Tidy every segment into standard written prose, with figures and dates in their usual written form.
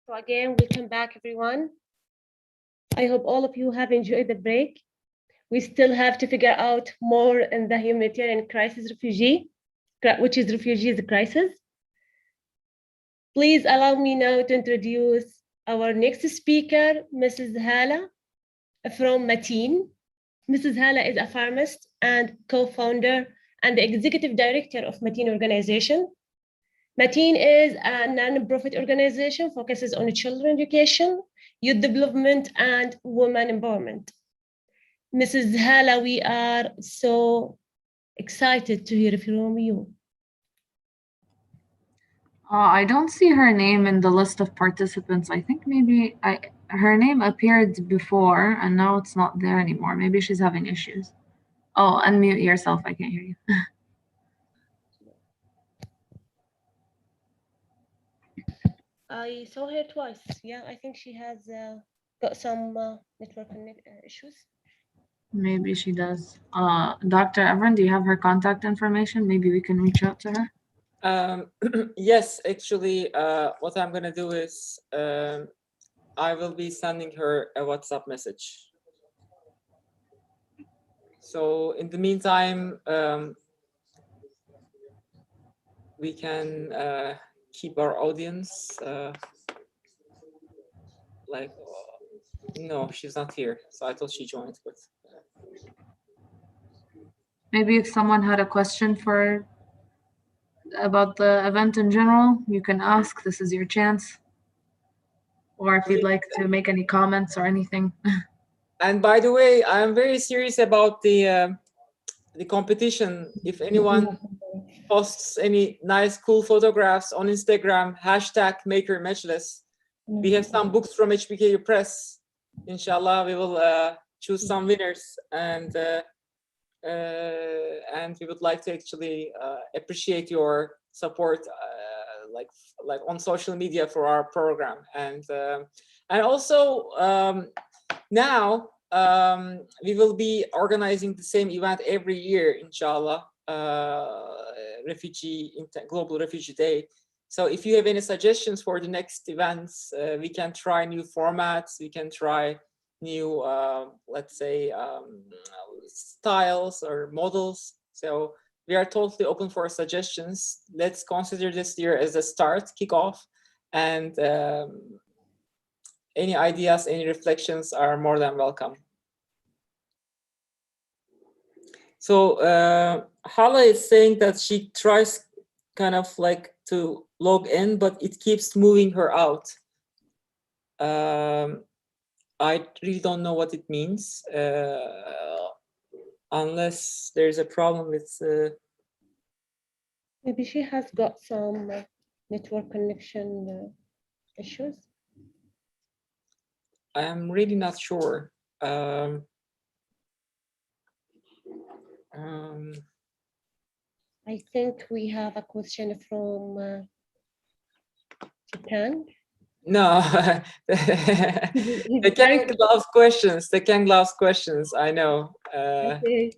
So again, welcome back, everyone. I hope all of you have enjoyed the break. We still have to figure out more in the humanitarian crisis which is refugees crisis. Please allow me now to introduce our next speaker, Mrs. Hala from Mateen. Mrs. Hala is a pharmacist and co-founder and the executive director of Mateen organization. Mateen is a non-profit organization focuses on children education, youth development, and women empowerment. Mrs. Hala, we are so excited to hear from you. I don't see her name in the list of participants. I think maybe her name appeared before and now it's not there anymore. Maybe she's having issues. Oh, unmute yourself. I can't hear you. I saw her twice. Yeah, I think she has got some network issues. Maybe she does. Dr. Evren, do you have her contact information? Maybe we can reach out to her. Yes, actually, what I'm gonna do is I will be sending her a WhatsApp message. So in the meantime, we can keep our audience like, no, she's not here. So I thought she joined, but. Maybe if someone had a question about the event in general, you can ask. This is your chance. Or if you'd like to make any comments or anything. And by the way, I'm very serious about the competition. If anyone posts any nice, cool photographs on Instagram, #MakerMajlis. We have some books from HBKU Press. Inshallah, we will choose some winners, and we would like to actually appreciate your support, like on social media for our program, and also now we will be organizing the same event every year, inshallah. Global Refugee Day. So if you have any suggestions for the next events, we can try new formats, we can try new, let's say, styles or models. So we are totally open for suggestions. Let's consider this year as a start, kickoff, and any ideas, any reflections are more than welcome. So Hala is saying that she tries kind of like to log in, but it keeps moving her out. I really don't know what it means, unless there's a problem with. Maybe she has got some network connection issues. I'm really not sure. I think we have a question from Japan. No, the Kang loves questions. The Kang loves questions. I know. Okay.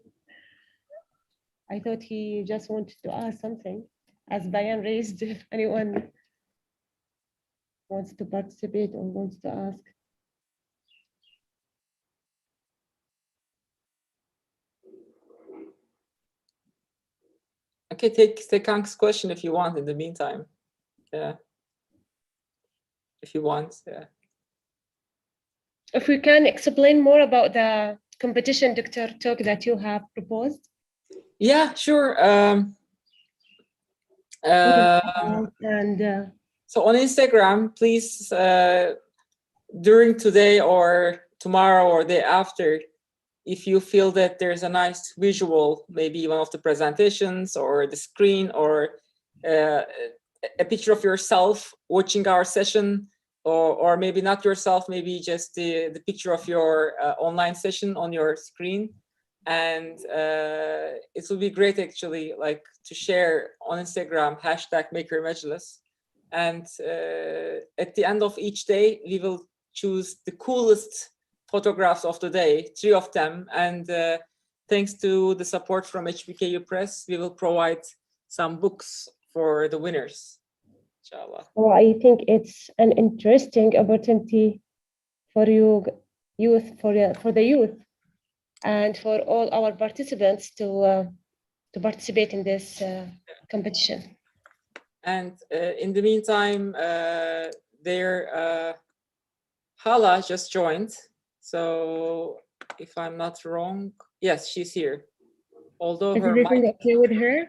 I thought he just wanted to ask something. As Bayan raised, if anyone wants to participate or wants to ask. Okay, take Kang's question if you want in the meantime. Yeah. If you want, yeah. If we can explain more about the competition, Dr. Talk, that you have proposed. Yeah, sure. So on Instagram, please, during today or tomorrow or day after, if you feel that there's a nice visual, maybe one of the presentations or the screen or a picture of yourself watching our session, or maybe not yourself, maybe just the picture of your online session on your screen. And it will be great actually, like to share on Instagram, #MakerMajlis. And at the end of each day, we will choose the coolest photographs of the day, 3 of them. And thanks to the support from HBKU Press, we will provide some books for the winners, inshallah. So I think it's an interesting opportunity for you for the youth and for all our participants to participate in this competition. And in the meantime, their Hala just joined. So if I'm not wrong, yes, she's here. Although Is her everything mic, okay with her?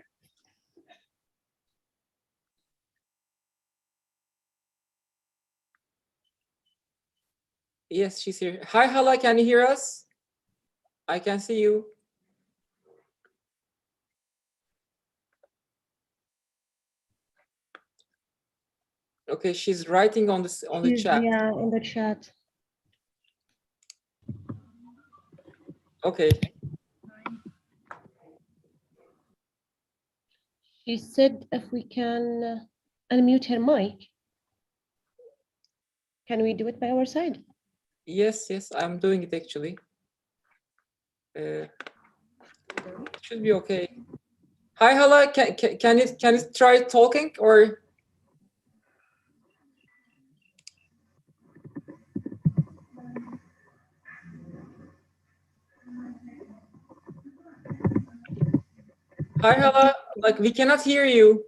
yes, she's here. Hi, Hala, can you hear us? I can see you. Okay, she's writing on the chat. Yeah, in the chat. Okay. She said if we can unmute her mic. Can we do it by our side? Yes, I'm doing it actually. It should be okay. Hi, Hala, can you try talking or? Hi, Hala, like we cannot hear you.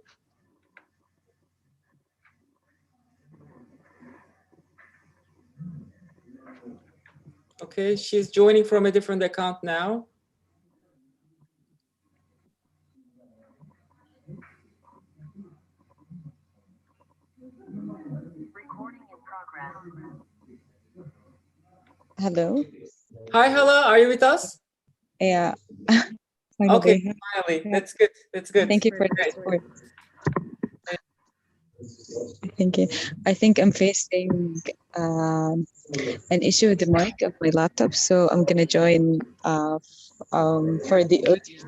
Okay, she's joining from a different account now. Hello. Hi, Hala, are you with us? Yeah. Okay, Finally. finally. Yeah. That's good. That's good. Thank you for the Great. support. Thank you. I think I'm facing an issue with the mic of my laptop, so I'm gonna join for the audio.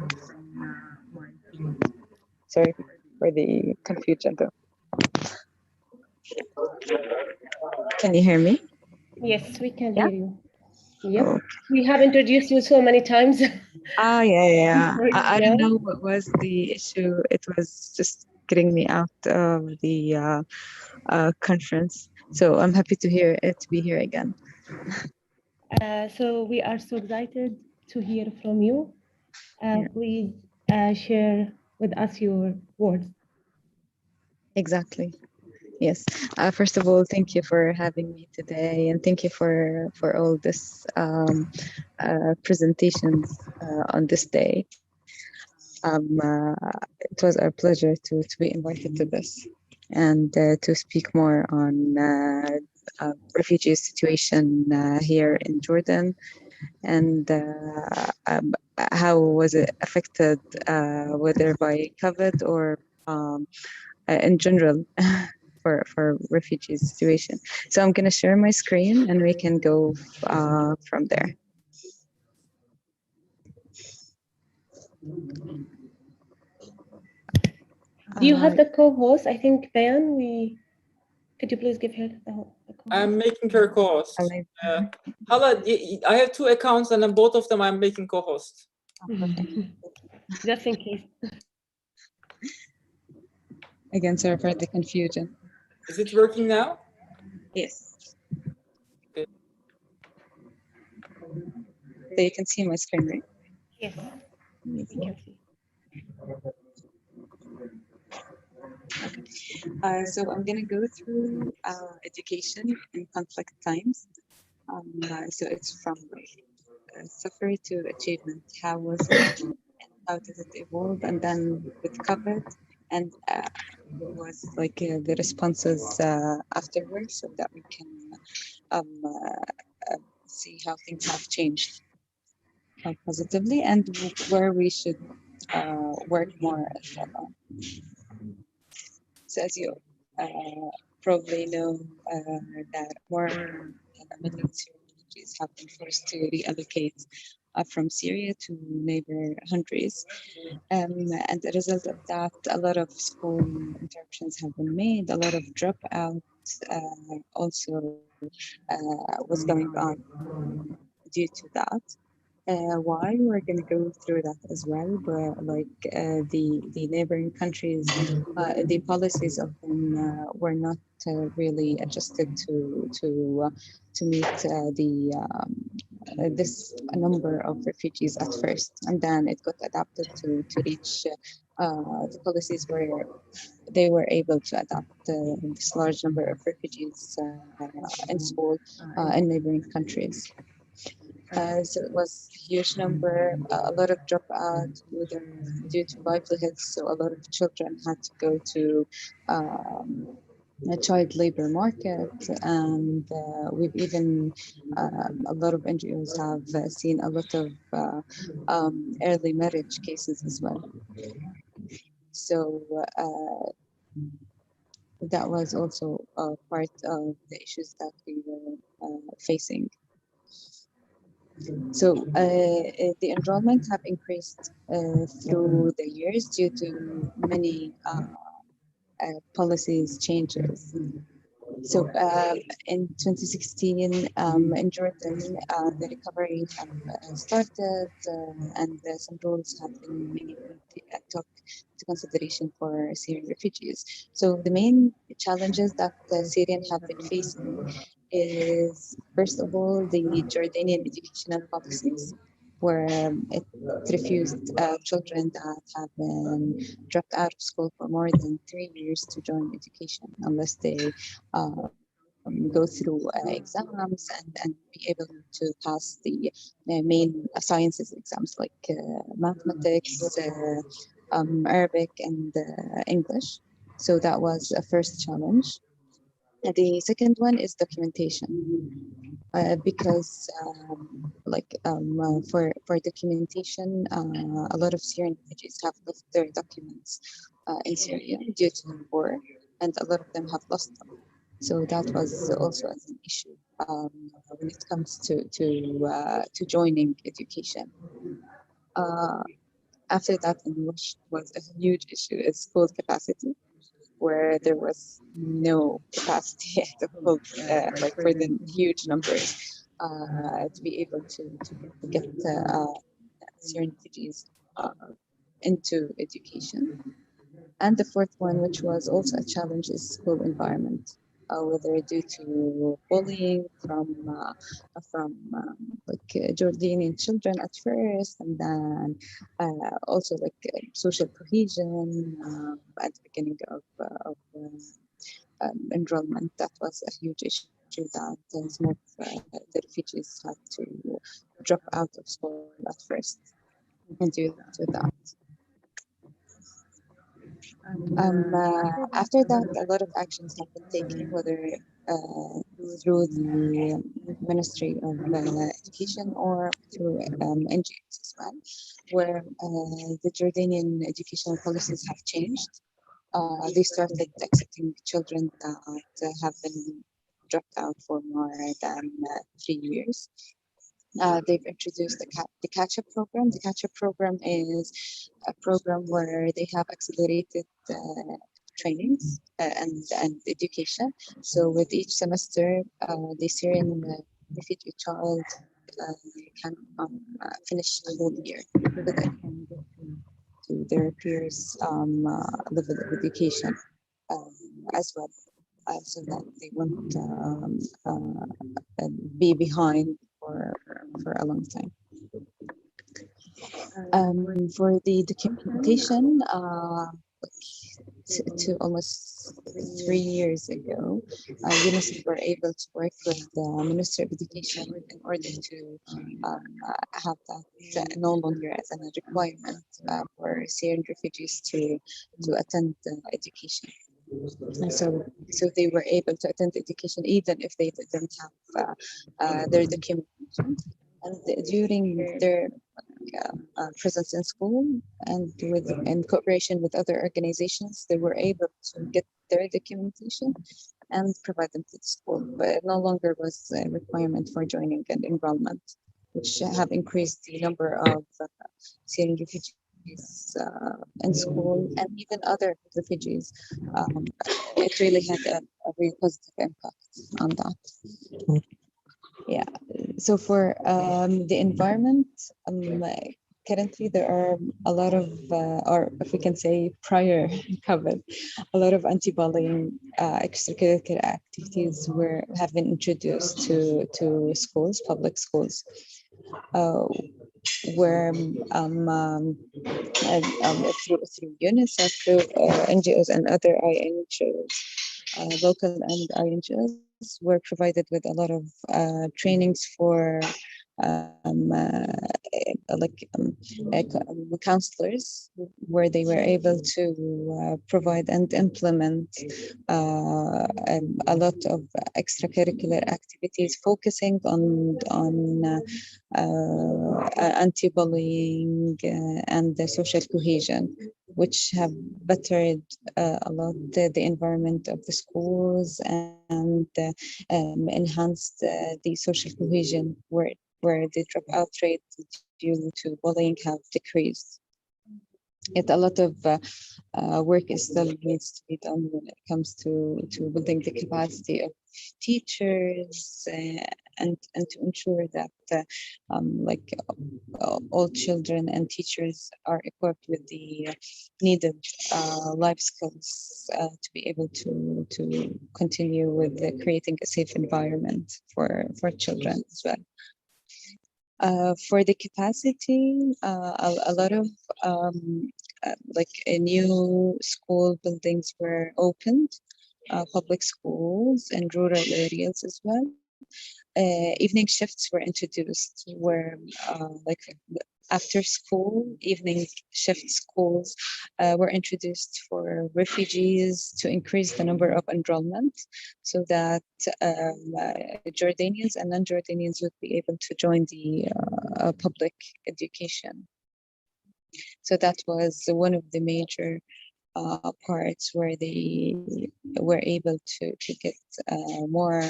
Sorry for the confusion, though. Can you hear me? Yes, we can Yeah? hear you. Yep. Oh. We have introduced you so many times. Yeah. I don't Yeah. know what was the issue. It was just getting me out of the conference. So I'm happy to be here again. So we are so excited to hear from you. Yeah. Please share with us your words. Exactly. Yes. First of all, thank you for having me today, and thank you for all this presentations on this day. It was our pleasure to be invited to this and to speak more on refugee situation here in Jordan and how was it affected, whether by COVID or in general for refugee situation. So I'm going to share my screen and we can go from there. Do you have the co-host? I think Bayan, could you please give her the co-host? I'm making her co-host. Hala, I have 2 accounts and on both of them I'm making co-host. Just in case. Again, sorry for the confusion. Is it working now? Yes. Okay. So you can see my screen, right? Yes, we can see. So I'm going to go through education in conflict times. So it's from suffering to achievement. How was it? And how did it evolve? And then with COVID and was like the responses afterwards, so that we can see how things have changed positively and where we should work more. So as you probably know that more million Syrian refugees have been forced to reallocate from Syria to neighbor countries. And as a result of that, a lot of school interruptions have been made, a lot of dropouts also was going on due to that. Why we're going to go through that as well, but like the neighboring countries, the policies of them were not really adjusted to meet this number of refugees at first, and then it got adapted to reach the policies where they were able to adapt this large number of refugees in school in neighboring countries. So it was a huge number, a lot of dropout due to livelihoods. So a lot of children had to go to a child labor market, and we've even a lot of NGOs have seen a lot of early marriage cases as well. So that was also part of the issues that we were facing. So the enrollment have increased through the years due to many policies changes. So in 2016, in Jordan, the recovery have started, and some rules have been made took into consideration for Syrian refugees. So the main challenges that the Syrian have been facing is, first of all, the Jordanian educational policies, where it refused children that have been dropped out of school for more than 3 years to join education unless they go through exams and be able to pass the main sciences exams like mathematics, Arabic, and English. So that was a first challenge. The second one is documentation. Because for documentation, a lot of Syrian refugees have left their documents in Syria due to the war, and a lot of them have lost them. So that was also as an issue when it comes to joining education. Uh, After that, and which was a huge issue, is school capacity, where there was no capacity at all, like for the huge numbers, to be able to get Syrian refugees into education. And the fourth one, which was also a challenge, is school environment, whether due to bullying from Jordanian children at first, and then also social cohesion at the beginning of enrollment. That was a huge issue that some of the refugees had to drop out of school at first, and due to that. After that, a lot of actions have been taken, whether through the Ministry of Education or through NGOs as well, where the Jordanian educational policies have changed. They started accepting children that have been dropped out for more than 3 years. They've introduced the catch-up program. The catch-up program is a program where they have accelerated trainings and education. So with each semester, the Syrian refugee child can finish the whole year so that they can get to their peers' level of education as well, so that they won't be behind for a long time. For the documentation, to almost 3 years ago, UNICEF were able to work with the Ministry of Education in order to have that no longer as a requirement for Syrian refugees to attend education. And so they were able to attend education even if they didn't have their documentation. And during their presence in school and in cooperation with other organizations, they were able to get their documentation and provide them to the school. But it no longer was a requirement for joining and enrollment, which have increased the number of Syrian refugees in school and even other refugees. It really had a very positive impact on that. Yeah. So for the environment, currently there are a lot of, or if we can say prior COVID, a lot of anti-bullying extracurricular activities have been introduced to schools, public schools, uh, where through UNICEF, through NGOs and other INGOs, local and INGOs were provided with a lot of trainings for um, uh, counselors, where they were able to provide and implement a lot of extracurricular activities focusing on anti-bullying and the social cohesion, which have bettered a lot the environment of the schools and enhanced the social cohesion, where the dropout rate due to bullying have decreased. Yet a lot of work is still needs to be done when it comes to building the capacity of teachers and to ensure that all children and teachers are equipped with the needed life skills to be able to continue with creating a safe environment for children as well. For the capacity, a lot of new school buildings were opened, public schools and rural areas as well. Evening shifts were introduced, where after school, evening shift schools were introduced for refugees to increase the number of enrollment, so that Jordanians and non-Jordanians would be able to join the public education. So that was one of the major parts where they were able to get more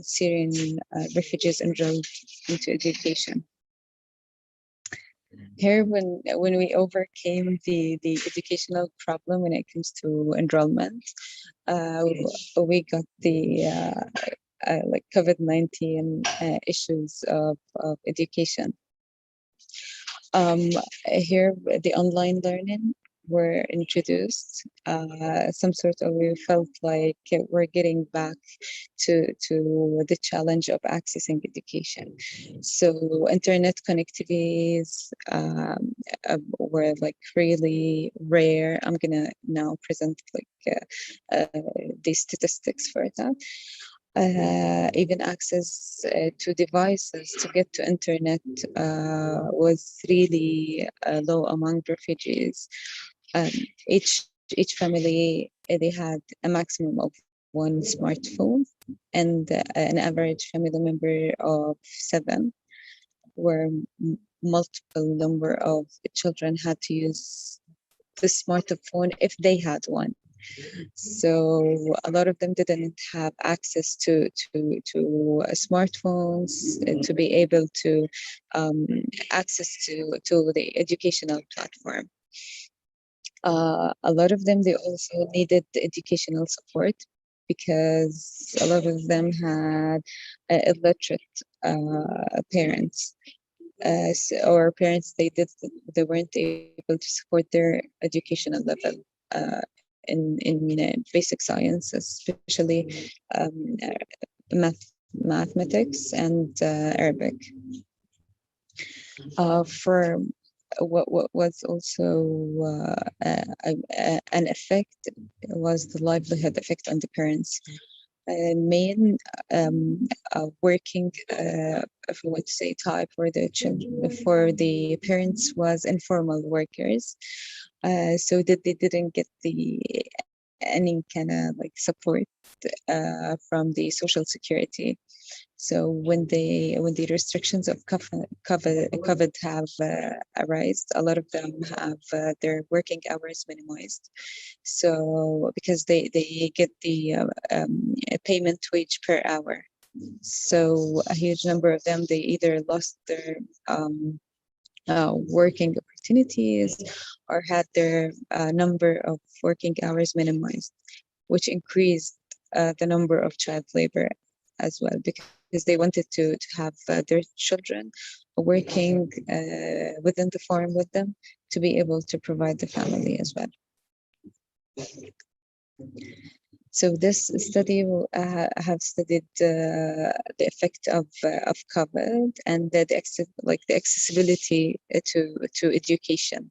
Syrian refugees enrolled into education. Here, when we overcame the educational problem when it comes to enrollment, we got the COVID-19 issues of education. Here, the online learning were introduced. Some sort of, we felt like we're getting back to the challenge of accessing education. So internet connectivities were like really rare. I'm gonna now present the statistics for that. Even access to devices to get to internet was really low among refugees. Um, each family they had a maximum of one smartphone and an average family member of 7, where multiple number of children had to use the smartphone if they had one. So a lot of them didn't have access to smartphones to be able to access to the educational platform. A lot of them, they also needed the educational support because a lot of them had illiterate parents. Or parents, they weren't able to support their educational level in basic sciences, especially mathematics and Arabic. For what was also an effect was the livelihood effect on the parents. Main working, if we would say, type for the children, for the parents, was informal workers, so that they didn't get any kind of support from the social security. So when the restrictions of COVID have arisen, a lot of them have their working hours minimized. So because they get the payment wage per hour, so a huge number of them, they either lost their working opportunities or had their number of working hours minimized, which increased the number of child labor as well, because because they wanted to have their children working within the farm with them to be able to provide the family as well. So this study have studied the effect of COVID and the accessibility to education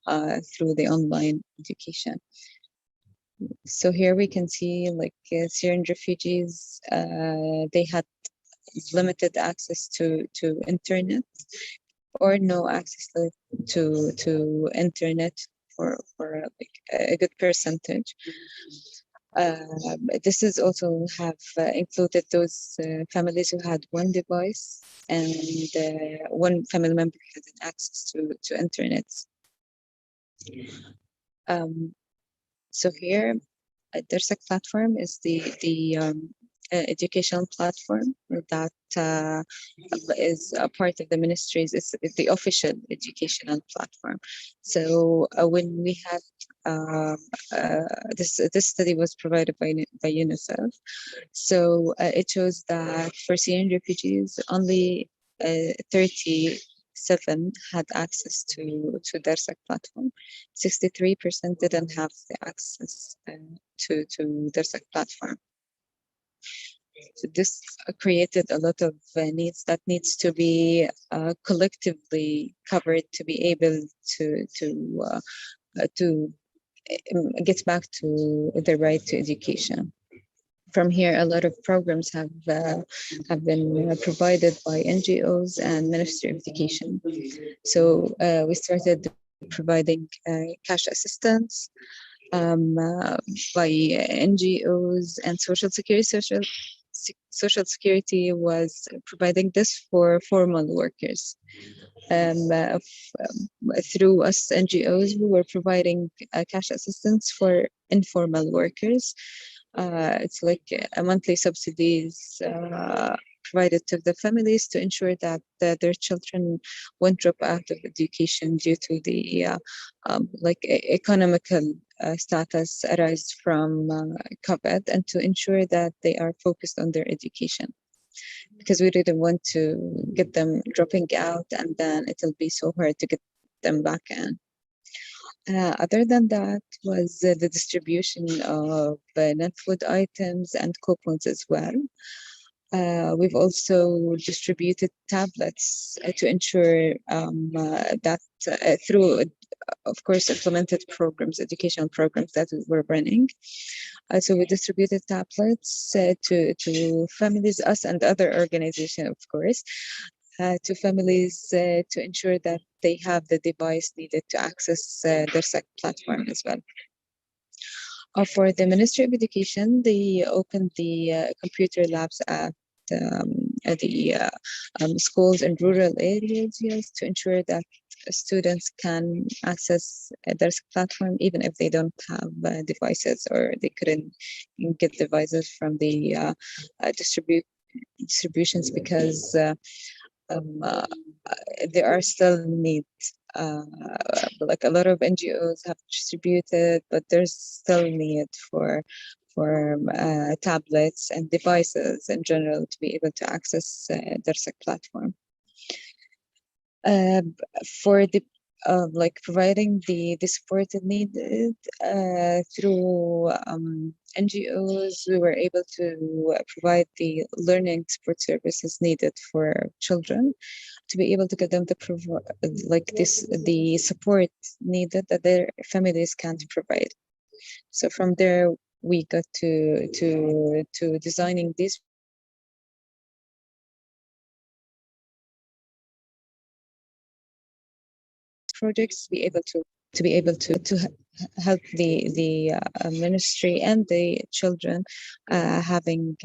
through the online education. So here we can see like Syrian refugees, they had limited access to internet or no access to internet for like a good percentage. This is also have included those families who had one device and one family member had access to internet. So here, DERSEC platform is the educational platform that is a part of the ministries. It's the official educational platform. So when we had this study was provided by UNICEF. So it shows that for Syrian refugees, only 37 had access to DERSEC platform. 63% didn't have the access to DERSEC platform. So this created a lot of needs that needs to be collectively covered to be able to get back to the right to education. From here, a lot of programs have been provided by NGOs and Ministry of Education. So we started providing cash assistance by NGOs and Social Security was providing this for formal workers. Through us NGOs, we were providing cash assistance for informal workers. It's like a monthly subsidies provided to the families to ensure that their children won't drop out of education due to the economical status arise from COVID, and to ensure that they are focused on their education, because we didn't want to get them dropping out and then it'll be so hard to get them back in. Other than that was the distribution of non-food items and coupons as well. We've also distributed tablets to ensure that through, of course, implemented programs, educational programs that we were running. So we distributed tablets to families, us and other organizations, of course, to families to ensure that they have the device needed to access their SEC platform as well. For the Ministry of Education, they opened the computer labs at the schools in rural areas, yes, to ensure that students can access their platform even if they don't have devices or they couldn't get devices from the distributions, because there are still needs. Like a lot of NGOs have distributed, but there's still need for tablets and devices in general to be able to access their SEC platform. For the providing the support needed through NGOs, we were able to provide the learning support services needed for children to be able to get them the support needed that their families can't provide. So from there, we got to designing these projects to be able to help the ministry and the children having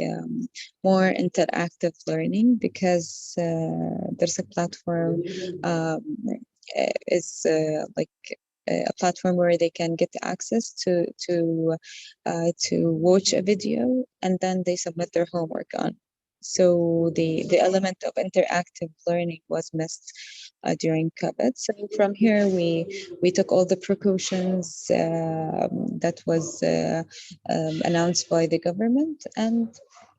more interactive learning, because there's a platform is a platform where they can get access to watch a video and then they submit their homework on. So the element of interactive learning was missed during COVID. So from here, we took all the precautions that was announced by the government, and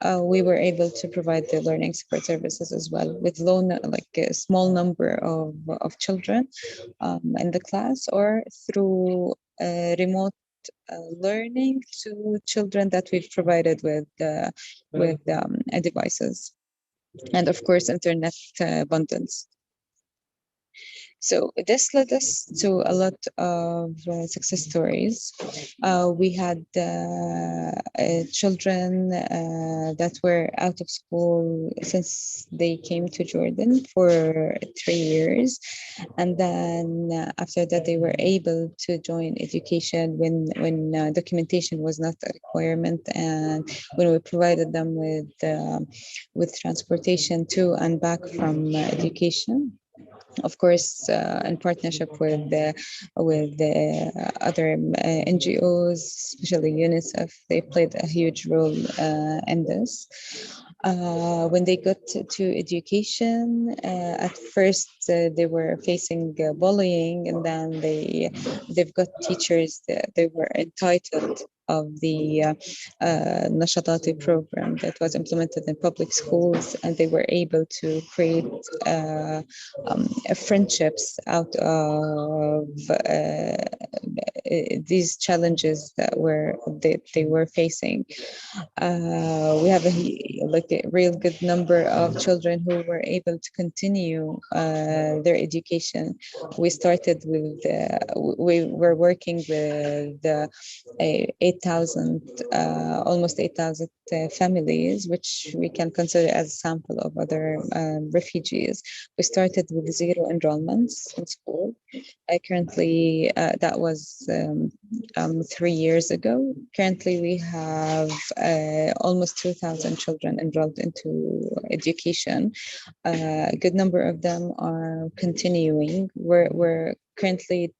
we were able to provide the learning support services as well with like a small number of children in the class, or through remote learning to children that we've provided with devices, and of course internet bundles. So this led us to a lot of success stories. We had children that were out of school since they came to Jordan for 3 years, and then after that they were able to join education when documentation was not a requirement, and when we provided them with transportation to and back from education, of course, in partnership with other NGOs, especially UNICEF. They played a huge role in this. When they got to education, at first they were facing bullying, and then they've got teachers that they were entitled of the Nashatati program that was implemented in public schools, and they were able to create friendships out of these challenges that they were facing. We have like a real good number of children who were able to continue their education. We started with we were working with 8,000 almost 8,000 families, which we can consider as a sample of other refugees. We started with zero enrollments in school. Currently, that was 3 years ago. Currently, we have almost 2,000 children enrolled into education. A good number of them are continuing. We're currently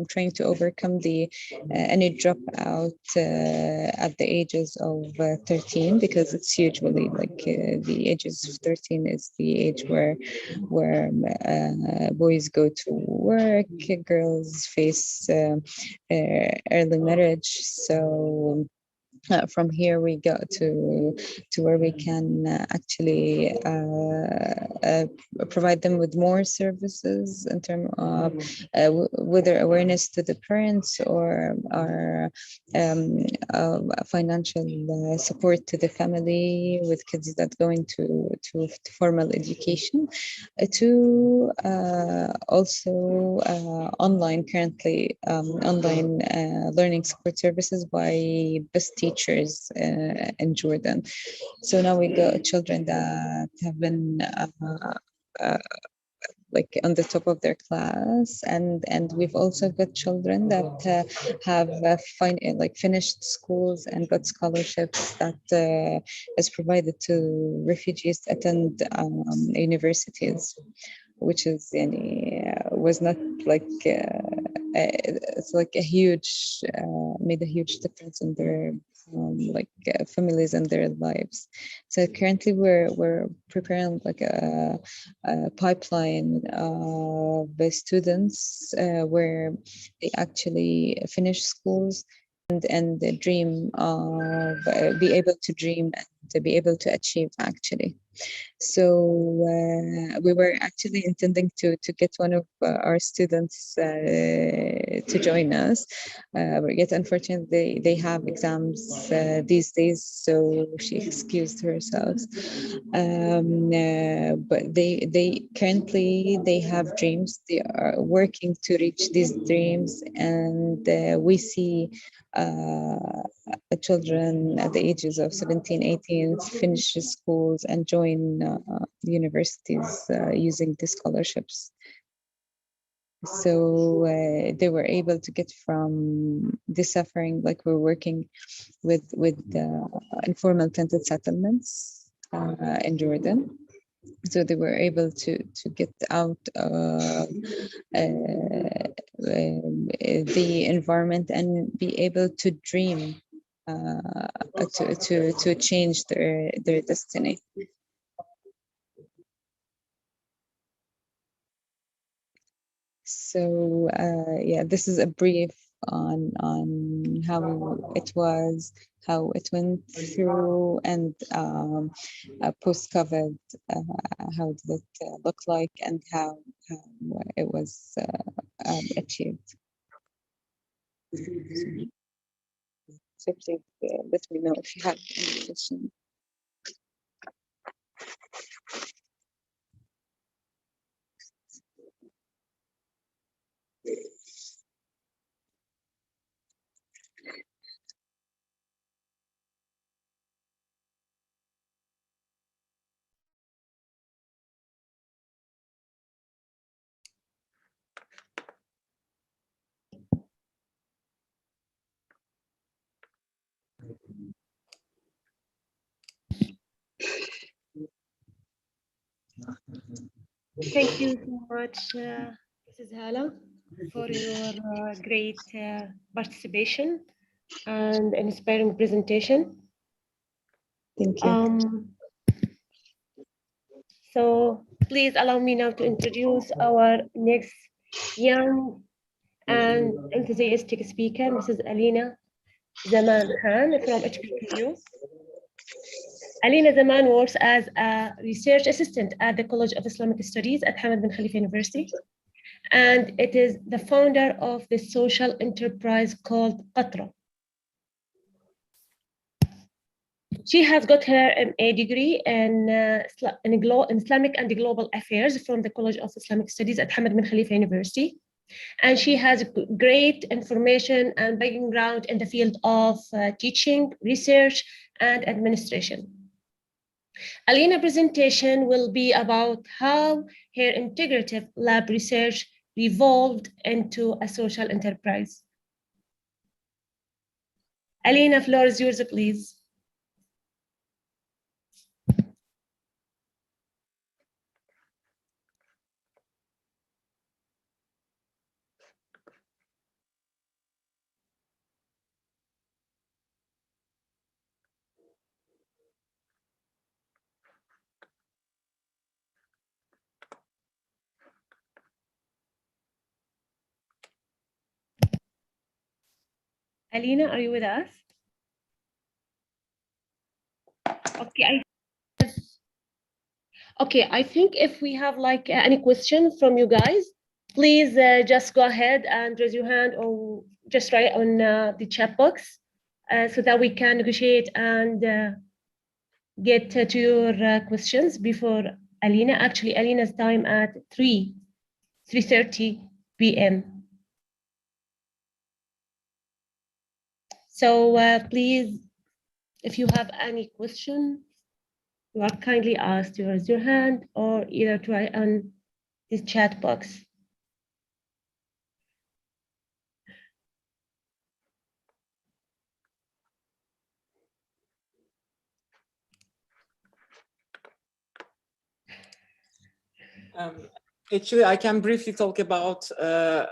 trying to overcome the any dropout at the ages of 13, because it's usually like the ages of 13 is the age where boys go to work, girls face early marriage. So from here we go to where we can actually provide them with more services in terms of whether awareness to the parents or financial support to the family with kids that going to formal education, to also online currently online learning support services by best teachers in Jordan. So now we got children that have been like on the top of their class, and we've also got children that have like finished schools and got scholarships that is provided to refugees to attend universities, which is was not like it's like a huge made a huge difference in their families and their lives. So currently we're preparing like a pipeline of the students where they actually finish schools and the dream of be able to dream and to be able to achieve actually. So we were actually intending to get one of our students to join us, but yet unfortunately they have exams these days, so she excused herself. But they currently they have dreams. They are working to reach these dreams, and we see children at the ages of 17, 18 finish schools and join universities using the scholarships. So they were able to get from the suffering, like we're working with informal tented settlements in Jordan. So they were able to get out of the environment and be able to dream to change their destiny. So yeah, this is a brief on how it was, how it went through, and post-COVID, how did it look like, and how it was achieved. So please let me know if you have any questions. Thank you so much, Mrs. Hala, for your great participation and inspiring presentation. Thank you. So please allow me now to introduce our next young and enthusiastic speaker, Mrs. Alina Zaman Khan from HBCU. Alina Zaman works as a research assistant at the College of Islamic Studies at Hamad bin Khalifa University. And it is the founder of the social enterprise called Qatra. She has got her MA degree in Islamic and Global Affairs from the College of Islamic Studies at Hamad bin Khalifa University. And she has great information and background in the field of teaching, research, and administration. Alina's presentation will be about how her integrative lab research evolved into a social enterprise. Alina, floor is yours, please. Alina, are you with us? Okay, I think if we have like any question from you guys, please just go ahead and raise your hand or just write on the chat box so that we can negotiate and get to your questions before Alina. Actually, Alina's time at 3:30 p.m. So please, if you have any question, you are kindly asked to raise your hand or either to write on this chat box. Actually, I can briefly talk about a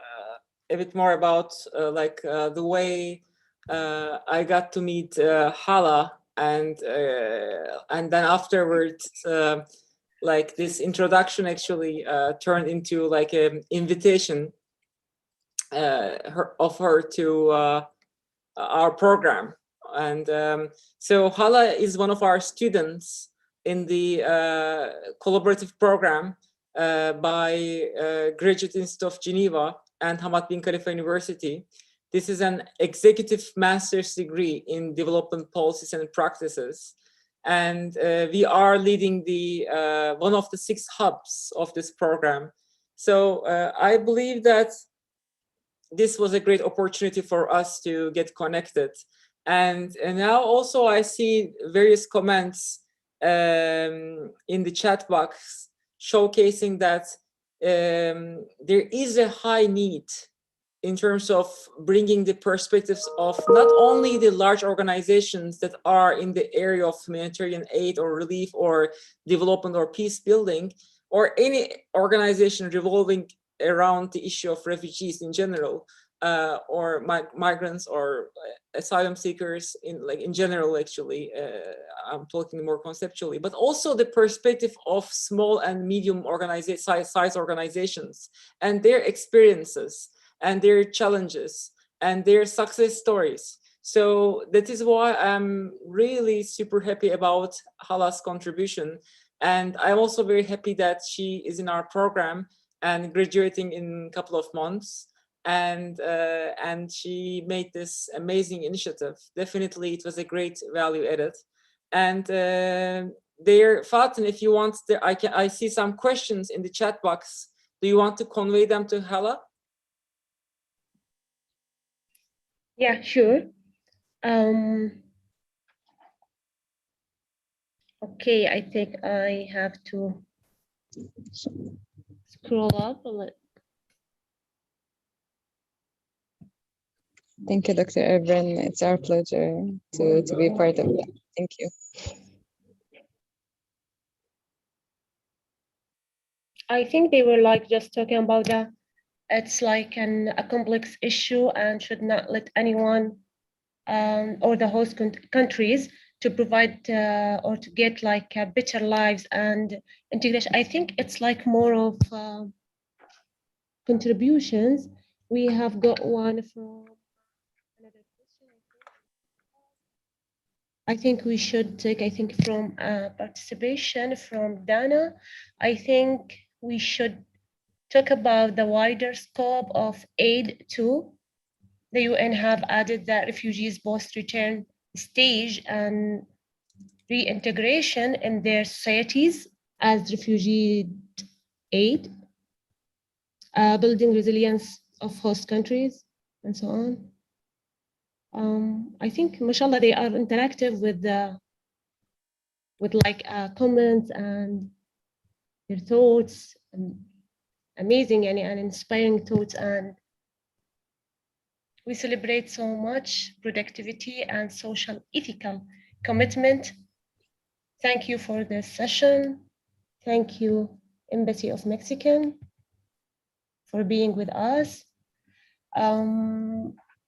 bit more about the way I got to meet Hala, and then afterwards, like this introduction actually turned into like an invitation of her to our program. And so Hala is one of our students in the collaborative program by Graduate Institute of Geneva and Hamad bin Khalifa University. This is an executive master's degree in development policies and practices. And we are leading the one of the 6 hubs of this program. So I believe that this was a great opportunity for us to get connected. And now also I see various comments in the chat box showcasing that there is a high need in terms of bringing the perspectives of not only the large organizations that are in the area of humanitarian aid or relief or development or peace building, or any organization revolving around the issue of refugees in general, or migrants or asylum seekers in general. Actually, I'm talking more conceptually, but also the perspective of small and medium size organizations and their experiences and their challenges and their success stories. So that is why I'm really super happy about Hala's contribution. And I'm also very happy that she is in our program and graduating in a couple of months. And she made this amazing initiative. Definitely, it was a great value added. And there, Fatin, if you want, I see some questions in the chat box. Do you want to convey them to Hala? Yeah, sure. Okay, I think I have to scroll up a little. Thank you, Dr. Irvin. It's our pleasure to be part of that. Thank you. I think they were like just talking about that. It's like a complex issue and should not let anyone or the host countries to provide or to get like better lives and integration. I think it's like more of contributions. We have got one from another question. I think we should take, I think from participation from Dana, I think we should talk about the wider scope of aid to the UN have added that refugees post-return stage and reintegration in their societies as refugee aid, building resilience of host countries, and so on. I think, mashallah, they are interactive with like comments and their thoughts, and amazing and inspiring thoughts, and we celebrate so much productivity and social ethical commitment. Thank you for this session. Thank you, Embassy of Mexican, for being with us.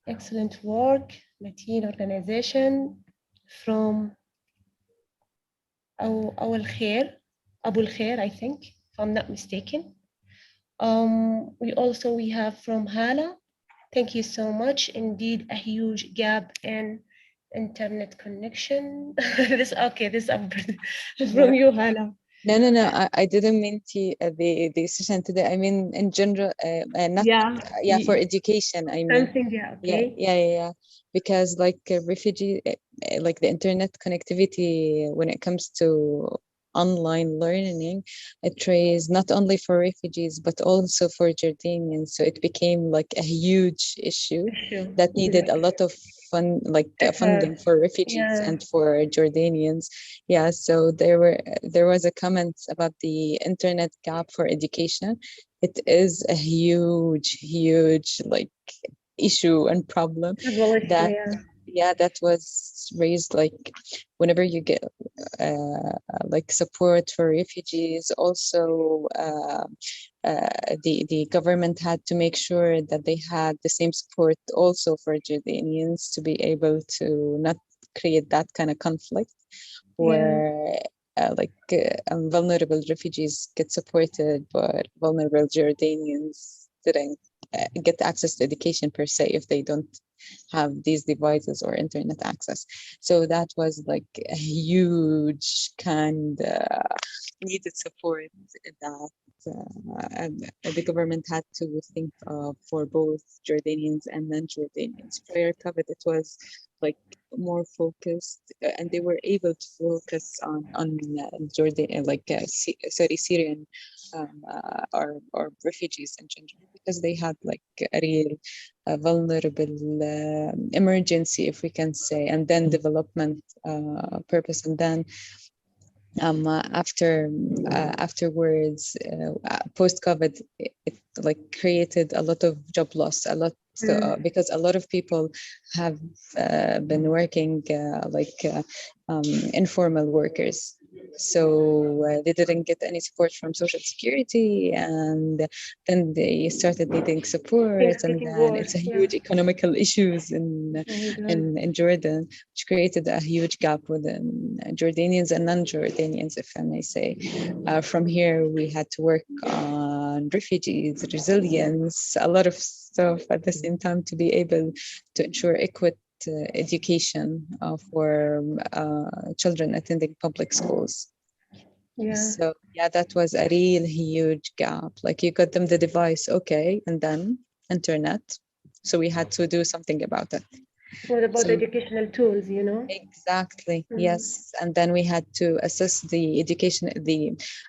Excellent work, Latin organization from Abu Al Khair, I think, if I'm not mistaken. We have from Hala. Thank you so much. Indeed, a huge gap in internet connection. This from you, Hala. No, I didn't mean the session today. I mean in general, not for education. I mean something, okay. Yeah. Because like refugee, like the internet connectivity when it comes to online learning, it trays not only for refugees but also for Jordanians. So it became like a huge issue that needed a lot of funding for refugees and for Jordanians. Yeah, so there was a comment about the internet gap for education. It is a huge like issue and problem that was raised, like whenever you get like support for refugees. Also the government had to make sure that they had the same support also for Jordanians to be able to not create that kind of conflict where vulnerable refugees get supported, but vulnerable Jordanians didn't get access to education per se if they don't have these devices or internet access. So that was like a huge kind needed support that the government had to think of for both Jordanians and non-Jordanians. Prior COVID, it was like more focused, and they were able to focus on Jordan, Syrian or refugees in general, because they had like a real vulnerable emergency, if we can say, and then development purpose, and then afterwards, post-COVID, it like created a lot of job loss, because a lot of people have been working informal workers. So they didn't get any support from Social Security, and then they started needing support, and then it's a huge economical issues in Jordan, which created a huge gap within Jordanians and non-Jordanians, if I may say. From here, we had to work on refugees, resilience, a lot of stuff at the same time to be able to ensure equity education for children attending public schools. Yeah. So yeah, that was a real huge gap. Like you got them the device, okay, and then internet. So we had to do something about it. What about So- educational tools, you know? Exactly. Mhm. Yes, and then we had to assess the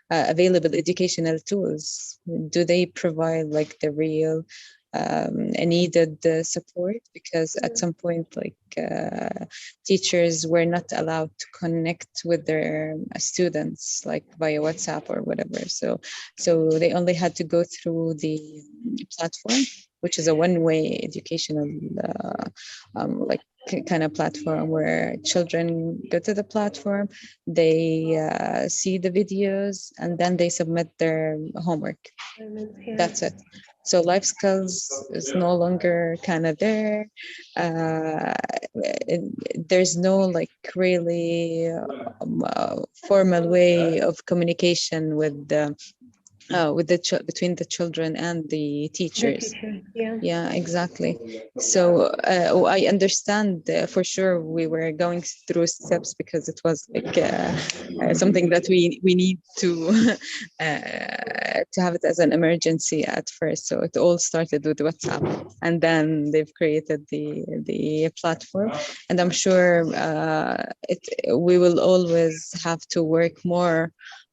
available educational tools. Do they provide like the real needed support? Because at some point, like teachers were not allowed to connect with their students like via WhatsApp or whatever. So they only had to go through the platform, which is a one-way educational like kind of platform where children go to the platform, they see the videos, and then they submit their homework. Yeah. That's it. So life skills is no longer kind of there. There's no like really formal way of communication with the between the children and the The teachers. teacher, yeah. Yeah, exactly. So I understand for sure we were going through steps because it was like something that we need to have it as an emergency at first. So it all started with WhatsApp, and then they've created the platform. And I'm sure we will always have to work more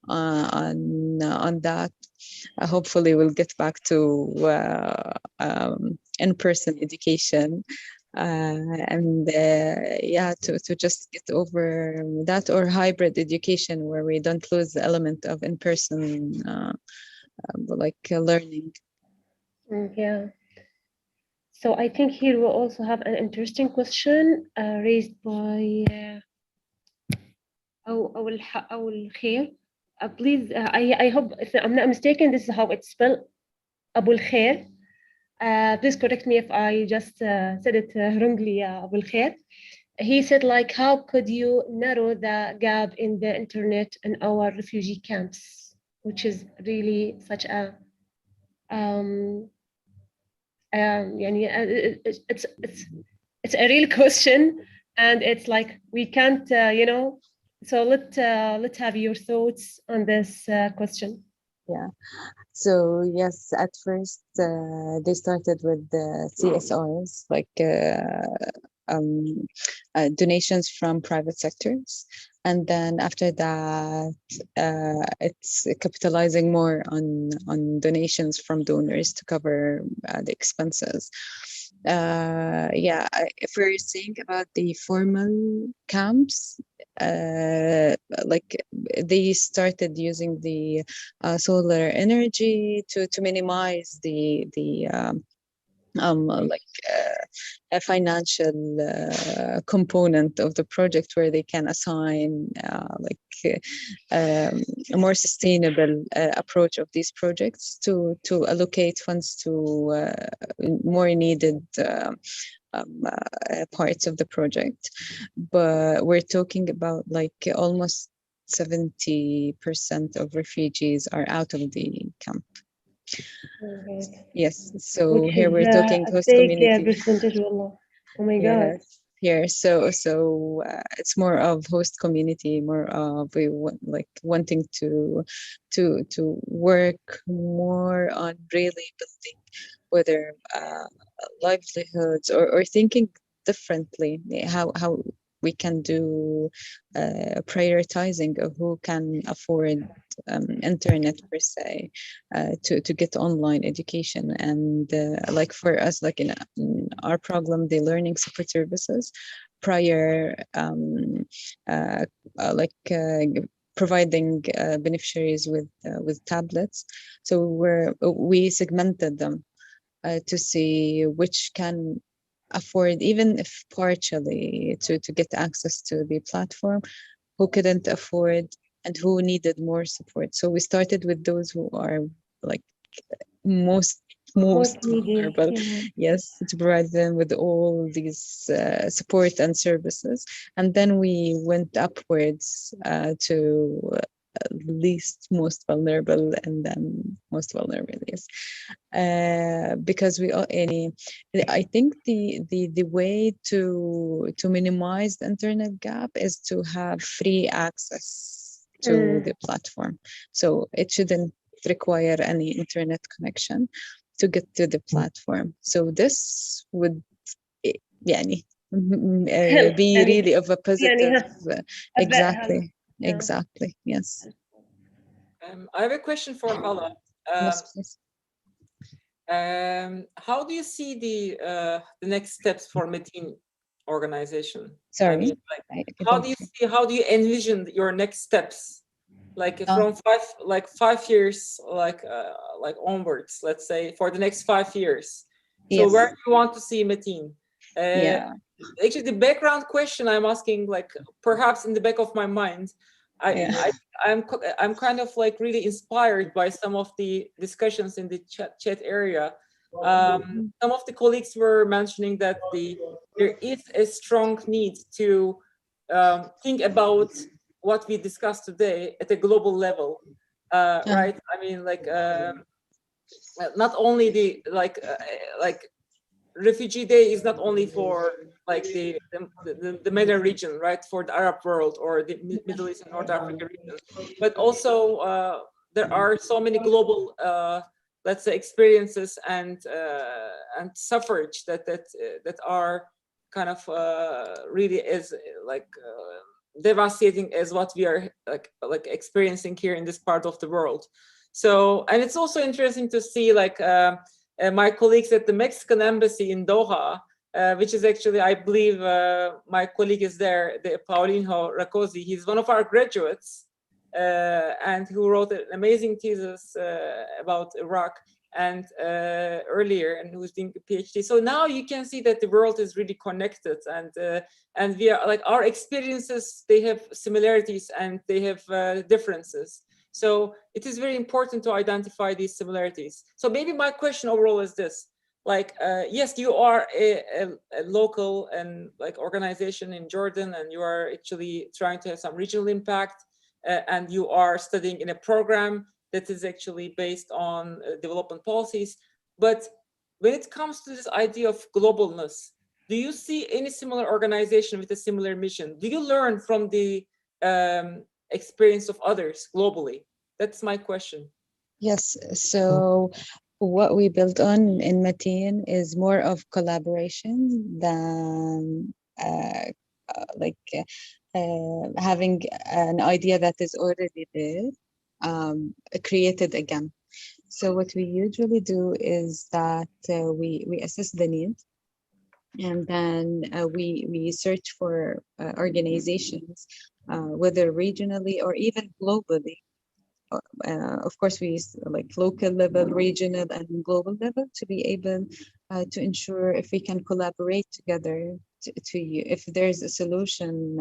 on that. Hopefully we'll get back to in-person education and yeah, to just get over that, or hybrid education where we don't lose the element of in-person learning. Yeah. So I think here we also have an interesting question raised by أو الخير. Please, I hope if I'm not mistaken, this is how it's spelled. أبو الخير. Please correct me if I just said it wrongly, Abu Khair. He said, like, how could you narrow the gap in the internet in our refugee camps, which is really such a يعني, it's a real question, and it's like we can't, you know. So let's have your thoughts on this question. Yeah. So yes, at first they started with the CSRs, like donations from private sectors, and then after that, it's capitalizing more on donations from donors to cover the expenses. Yeah, if we're saying about the formal camps, like they started using the solar energy to minimize the a financial component of the project, where they can assign a more sustainable approach of these projects to allocate funds to more needed parts of the project. But we're talking about like almost 70% of refugees are out of the camp. Yes, so Which here is we're talking a host big community. percentage, wallah. Oh my God. Yes, here. So it's more of host community, more of like wanting to work more on really building whether livelihoods, or thinking differently, how we can do prioritizing of who can afford internet per se to get online education. And like for us, like in our program, the learning support services, prior providing beneficiaries with tablets. So we segmented them to see which can afford, even if partially, to get access to the platform, who couldn't afford, and who needed more support. So we started with those who are like most needy, vulnerable. yeah. Yes, to provide them with all these support and services. And then we went upwards to least most vulnerable, and then most vulnerable. Yes. because I think the way to minimize the internet gap is to have free access to the platform. So it shouldn't require any internet connection to get to the platform. So this would يعني help be يعني really of a positive help. exactly Yeah. exactly yes. I have a question for Hala. Yes, please. How do you see the next steps for Metin organization? Sorry, I mean, like, I how do you envision your next steps? Like Oh. from 5 years, like onwards, let's say for the next 5 years. So Yes. where do you want to see Metin? Yeah. Actually, the background question I'm asking, like perhaps in the back of my mind, Yeah. I'm kind of like really inspired by some of the discussions in the chat area. Some of the colleagues were mentioning that there is a strong need to think about what we discussed today at a global level, right? I mean, like not only like Refugee Day is not only for like the MENA region, right, for the Arab world or the Middle East and North Africa region, but also there are so many global, let's say, experiences and suffrage that are kind of really as like devastating as what we are like experiencing here in this part of the world. So, and it's also interesting to see like. My colleagues at the Mexican embassy in Doha, which is actually, I believe, my colleague is there, the Paulinho Rakosi. He's one of our graduates and who wrote an amazing thesis about Iraq and earlier, and who's doing a PhD. So now you can see that the world is really connected, and we are like our experiences. They have similarities and they have differences. So it is very important to identify these similarities. So maybe my question overall is this: like, yes, you are a local and like organization in Jordan, and you are actually trying to have some regional impact, and you are studying in a program that is actually based on development policies. But when it comes to this idea of globalness, do you see any similar organization with a similar mission? Do you learn from the experience of others globally? That's my question. Yes. So what we built on in Mateen is more of collaboration than having an idea that is already there, created again. So what we usually do is that we assess the need, and then we search for organizations, whether regionally or even globally. Of course, we use like local level, regional, and global level to be able to ensure if we can collaborate together if there's a solution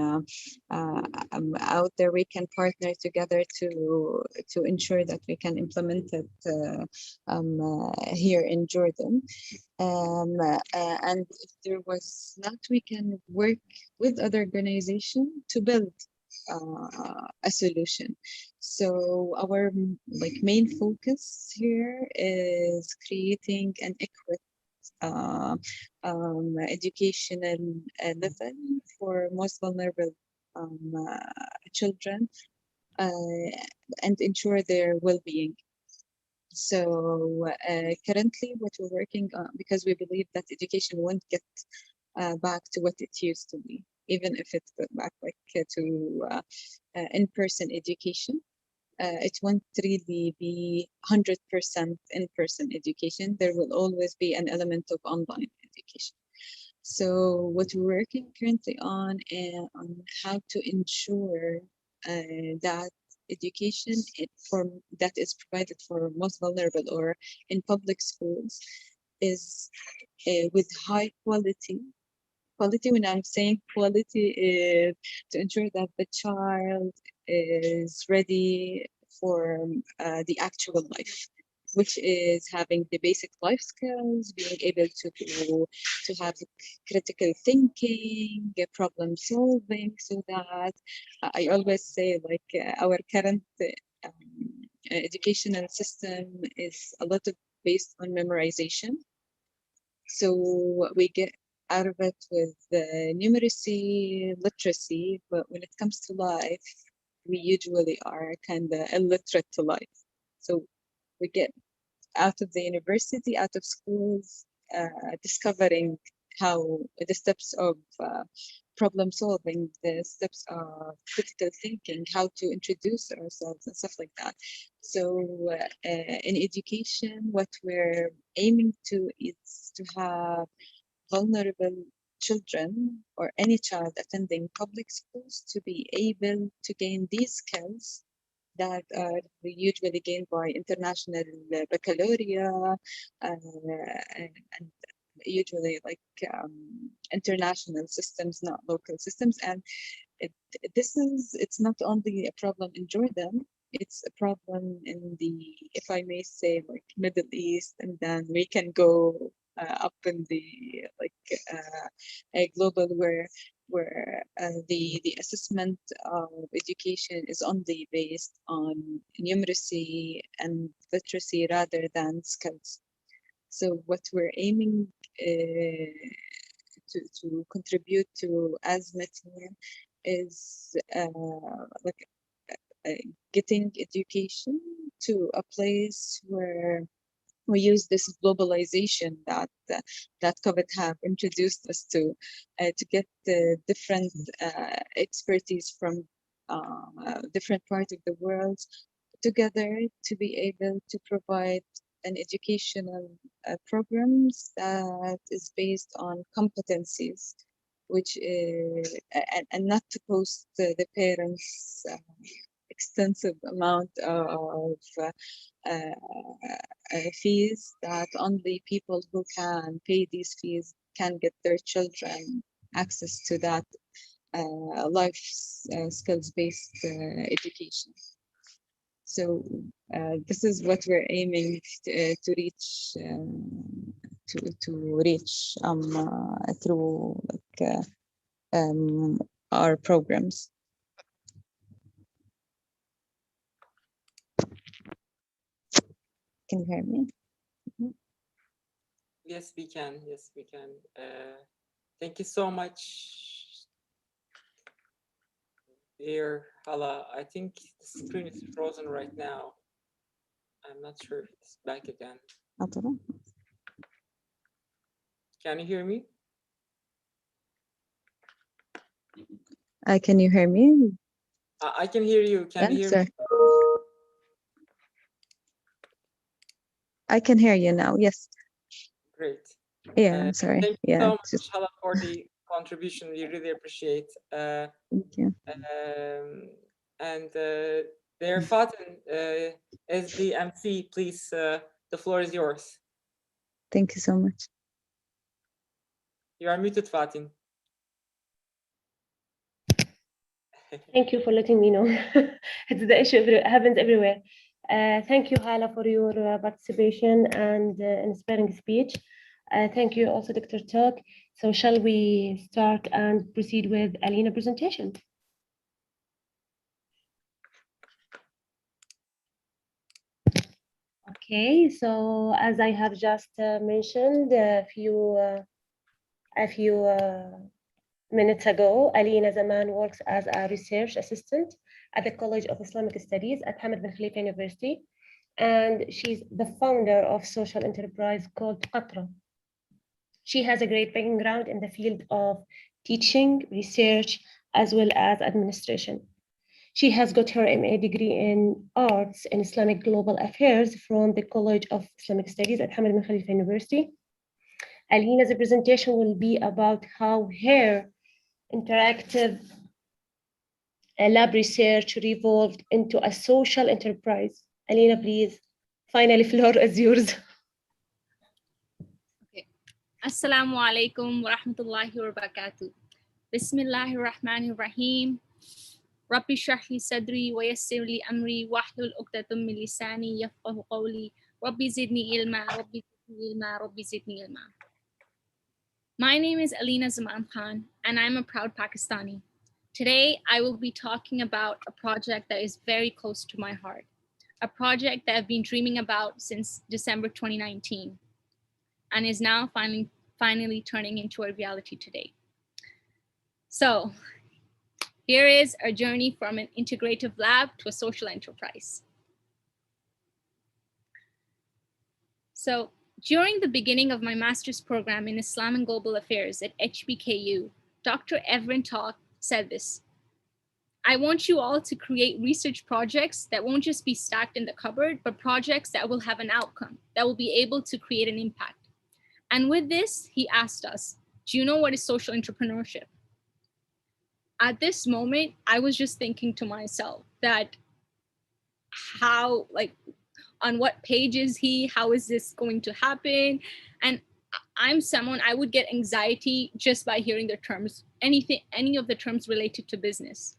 out there, we can partner together to ensure that we can implement it here in Jordan. And if there was not, we can work with other organizations to build a solution. So our like main focus here is creating an equity educational level for most vulnerable children and ensure their well-being. So currently what we're working on, because we believe that education won't get back to what it used to be, even if it got back like to in-person education. It won't really be 100% in-person education. There will always be an element of online education. So what we're working currently on how to ensure that education that is provided for most vulnerable or in public schools is with high quality. Quality, when I'm saying quality, is to ensure that the child is ready for the actual life, which is having the basic life skills, being able to have critical thinking, problem solving, so that I always say like our current educational system is a lot of based on memorization. So we get out of it with the numeracy, literacy, but when it comes to life, we usually are kind of illiterate to life. So we get out of the university, out of schools, discovering how the steps of problem solving, the steps of critical thinking, how to introduce ourselves and stuff like that. So in education, what we're aiming to is to have vulnerable children or any child attending public schools to be able to gain these skills that are usually gained by international baccalaureate and usually like international systems, not local systems. And it's not only a problem in Jordan, it's a problem in the, if I may say, like Middle East, and then we can go up in the like a global where the assessment of education is only based on numeracy and literacy rather than skills. So what we're aiming to contribute to as Mateen is like getting education to a place where we use this globalization that COVID have introduced us to get the different expertise from different parts of the world together to be able to provide an educational programs that is based on competencies, which and not to post the parents extensive amount of fees that only people who can pay these fees can get their children access to that life skills-based education. So this is what we're aiming to reach to reach through like our programs. Can you hear me? Yes, we can. Yes, we can. Thank you so much, dear Hala. I think the screen is frozen right now. I'm not sure if it's back again. Can you hear me? Can you hear me? I can hear you. Can you hear me? I can hear you now. Yes. Great. Yeah, I'm sorry. Thank you Yeah. so much, Hala, for the contribution. We really appreciate. Thank you. And there, Fatin, as the MC, please, the floor is yours. Thank you so much. You are muted, Fatin. Thank you for letting me know. It's the issue, happens everywhere. Thank you, Hala, for your participation and inspiring speech. Thank you also, Dr. Talk. So shall we start and proceed with Alina's presentation? Okay, so as I have just mentioned a few minutes ago, Alina Zaman works as a research assistant at the College of Islamic Studies at Hamad bin Khalifa University, and she's the founder of social enterprise called Qatra. She has a great background in the field of teaching, research, as well as administration. She has got her MA degree in arts and Islamic global affairs from the College of Islamic Studies at Hamad bin Khalifa University. Alina's presentation will be about how her interactive lab research revolved into a social enterprise. Alina, please. Finally, floor is yours. Okay. Assalamu alaikum wa rahmatullahi wa barakatuh. Bismillahir Rahmanir Rahim. Rabbi shrah li sadri wa yassir li amri wahlul 'uqdatam min lisani yafqahu qawli. Rabbi zidni ilma, Rabbi zidni ilma, Rabbi zidni ilma. My name is Alina Zaman Khan, and I'm a proud Pakistani. Today, I will be talking about a project that is very close to my heart, a project that I've been dreaming about since December 2019 and is now finally turning into a reality today. So here is our journey from an integrative lab to a social enterprise. So during the beginning of my master's program in Islam and Global Affairs at HBKU, Dr. Evren Talk said this: I want you all to create research projects that won't just be stacked in the cupboard, but projects that will have an outcome, that will be able to create an impact. And with this, he asked us, do you know what is social entrepreneurship? At this moment, I was just thinking to myself that how, like, on what page is he? How is this going to happen? And I'm someone, I would get anxiety just by hearing the terms, any of the terms related to business.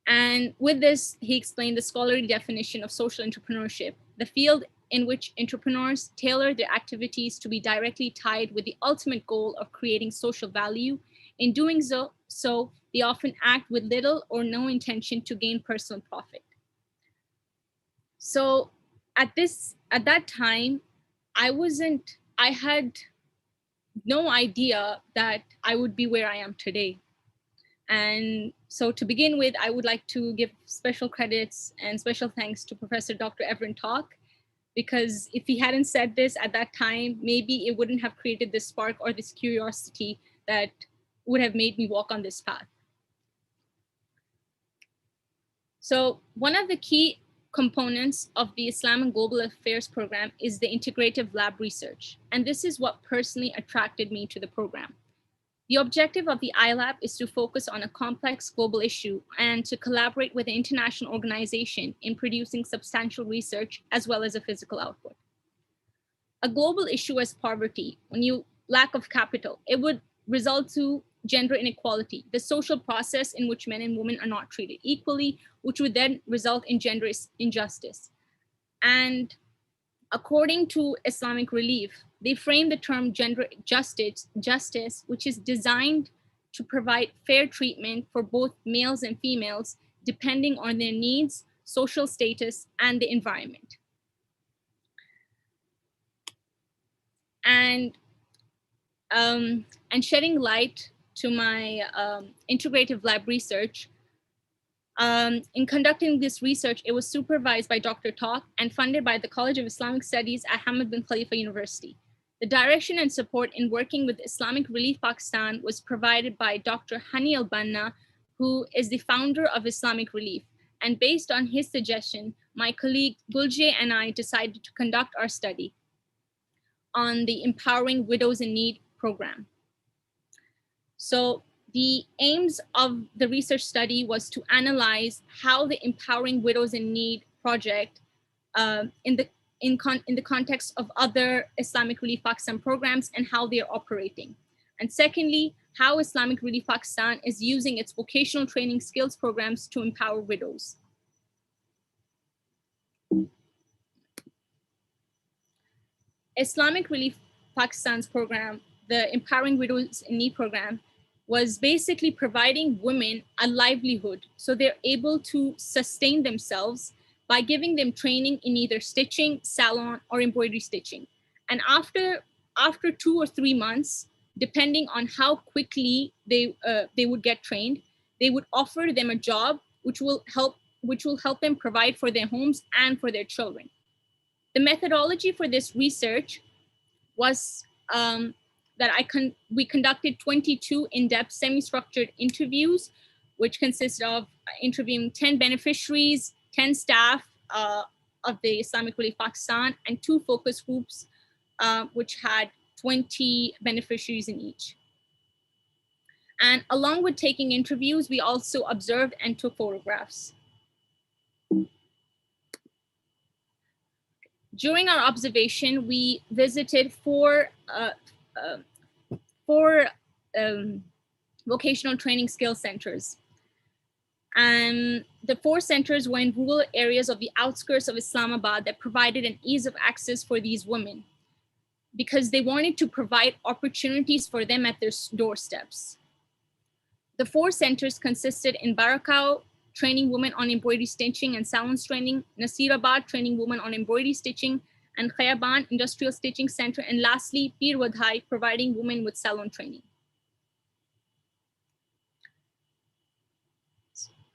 And with this, he explained the scholarly definition of social entrepreneurship, the field in which entrepreneurs tailor their activities to be directly tied with the ultimate goal of creating social value. In doing so, they often act with little or no intention to gain personal profit. So at that time, I had no idea that I would be where I am today. And so to begin with, I would like to give special credits and special thanks to Professor Dr. Evren Talk, because if he hadn't said this at that time, maybe it wouldn't have created this spark or this curiosity that would have made me walk on this path. So one of the key components of the Islam and Global Affairs program is the integrative lab research. And this is what personally attracted me to the program. The objective of the iLab is to focus on a complex global issue and to collaborate with an international organization in producing substantial research as well as a physical output. A global issue as poverty, lack of capital, it would result to gender inequality, the social process in which men and women are not treated equally, which would then result in gender injustice. And according to Islamic Relief, they frame the term gender justice, which is designed to provide fair treatment for both males and females, depending on their needs, social status, and the environment. And shedding light to my integrative lab research, in conducting this research, it was supervised by Dr. Talk and funded by the College of Islamic Studies at Hamad bin Khalifa University. The direction and support in working with Islamic Relief Pakistan was provided by Dr. Hani al-Banna, who is the founder of Islamic Relief. And based on his suggestion, my colleague Gulje and I decided to conduct our study on the Empowering Widows in Need program. So the aims of the research study was to analyze how the Empowering Widows in Need project in the context of other Islamic Relief Pakistan programs and how they are operating. And secondly, how Islamic Relief Pakistan is using its vocational training skills programs to empower widows. Islamic Relief Pakistan's program, the Empowering Widows in Need program, was basically providing women a livelihood so they're able to sustain themselves by giving them training in either stitching, salon, or embroidery stitching. And after 2 or 3 months, depending on how quickly they would get trained, they would offer them a job which will help them provide for their homes and for their children. The methodology for this research was we conducted 22 in-depth semi-structured interviews, which consist of interviewing 10 beneficiaries, 10 staff of the Islamic Relief Pakistan, and 2 focus groups, which had 20 beneficiaries in each. And along with taking interviews, we also observed and took photographs. During our observation, we visited 4 vocational training skill centers. And the 4 centers were in rural areas of the outskirts of Islamabad that provided an ease of access for these women because they wanted to provide opportunities for them at their doorsteps. The 4 centers consisted in Barakau, training women on embroidery stitching and salons training, Nasirabad, training women on embroidery stitching, and Khayaban Industrial Stitching Center, and lastly, Pir Wadhai, providing women with salon training.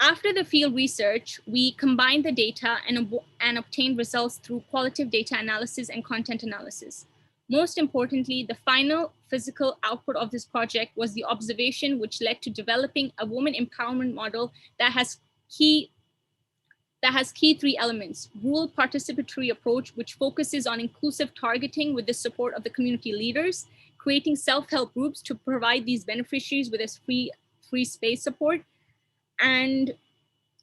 After the field research, we combined the data and obtained results through qualitative data analysis and content analysis. Most importantly, the final physical output of this project was the observation which led to developing a woman empowerment model that has key three elements: rural participatory approach, which focuses on inclusive targeting with the support of the community leaders, creating self-help groups to provide these beneficiaries with a free space support, and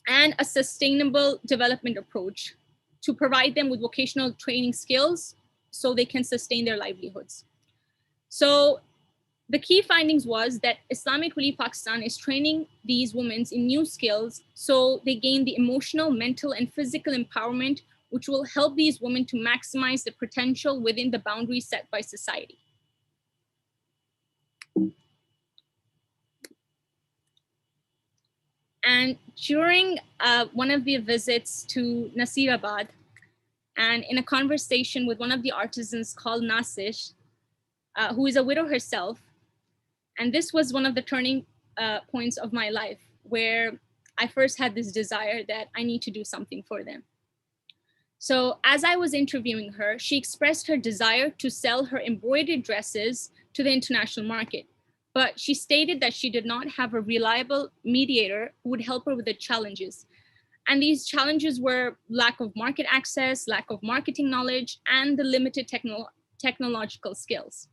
a sustainable development approach to provide them with vocational training skills so they can sustain their livelihoods. So the key findings was that Islamic Relief Pakistan is training these women in new skills so they gain the emotional, mental, and physical empowerment, which will help these women to maximize the potential within the boundaries set by society. And during one of the visits to Nasirabad, and in a conversation with one of the artisans called Nasish, who is a widow herself, and this was one of the turning points of my life where I first had this desire that I need to do something for them. So as I was interviewing her, she expressed her desire to sell her embroidered dresses to the international market. But she stated that she did not have a reliable mediator who would help her with the challenges. And these challenges were lack of market access, lack of marketing knowledge, and the limited technological skills.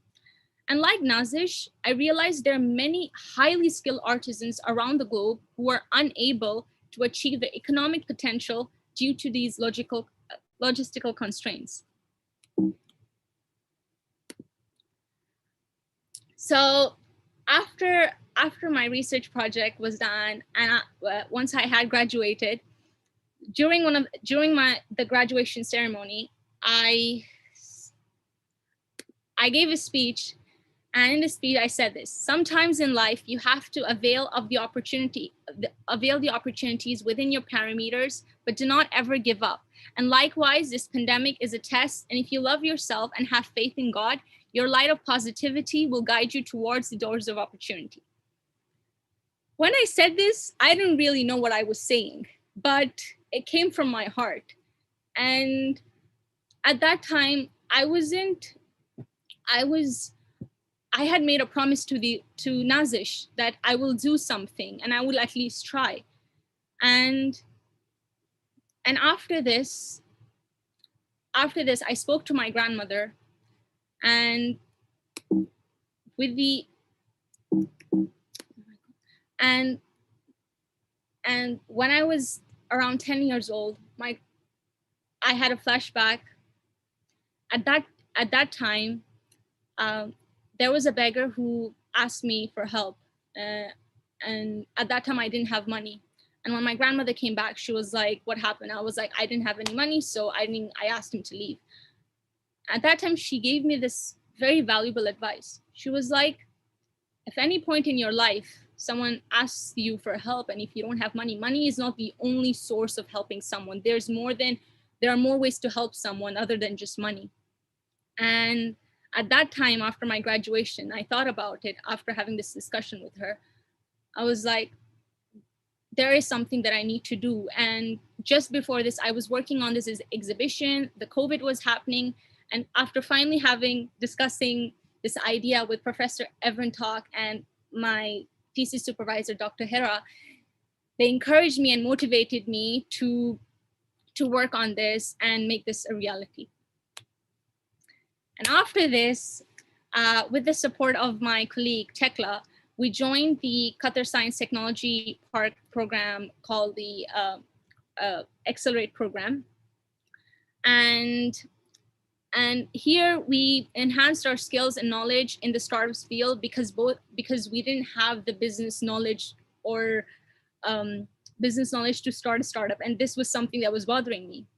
And like Nazish, I realized there are many highly skilled artisans around the globe who are unable to achieve the economic potential due to these logistical constraints. So after my research project was done, and once I had graduated, during the graduation ceremony, I gave a speech, and in the speech I said this: sometimes in life you have to avail the opportunities within your parameters, but do not ever give up. And likewise, this pandemic is a test, and if you love yourself and have faith in God, your light of positivity will guide you towards the doors of opportunity. When I said this, I didn't really know what I was saying, but it came from my heart. And at that time, I had made a promise to Nazish that I will do something and I will at least try. And after this, I spoke to my grandmother, and and when I was around 10 years old, I had a flashback. At that time, there was a beggar who asked me for help, and at that time I didn't have money. And when my grandmother came back, she was like, "What happened?" I was like, "I didn't have any money, so I asked him to leave." At that time, she gave me this very valuable advice. She was like, if any point in your life someone asks you for help, and if you don't have money, money is not the only source of helping someone. There are more ways to help someone other than just money. And at that time, after my graduation, I thought about it after having this discussion with her. I was like, there is something that I need to do. And just before this, I was working on this exhibition. The COVID was happening. And after finally discussing this idea with Professor Evrentalk and my thesis supervisor, Dr. Hera, they encouraged me and motivated me to work on this and make this a reality. And after this, with the support of my colleague, Tekla, we joined the Qatar Science Technology Park program called the Accelerate program. And here we enhanced our skills and knowledge in the startups field because we didn't have the business knowledge or business knowledge to start a startup. And this was something that was bothering me.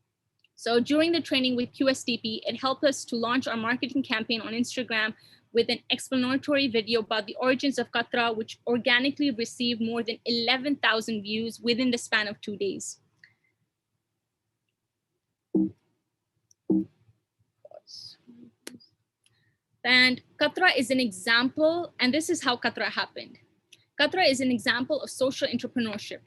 So during the training with QSTP, it helped us to launch our marketing campaign on Instagram with an explanatory video about the origins of Qatra, which organically received more than 11,000 views within the span of 2 days. And Qatra is an example, and this is how Qatra happened. Qatra is an example of social entrepreneurship.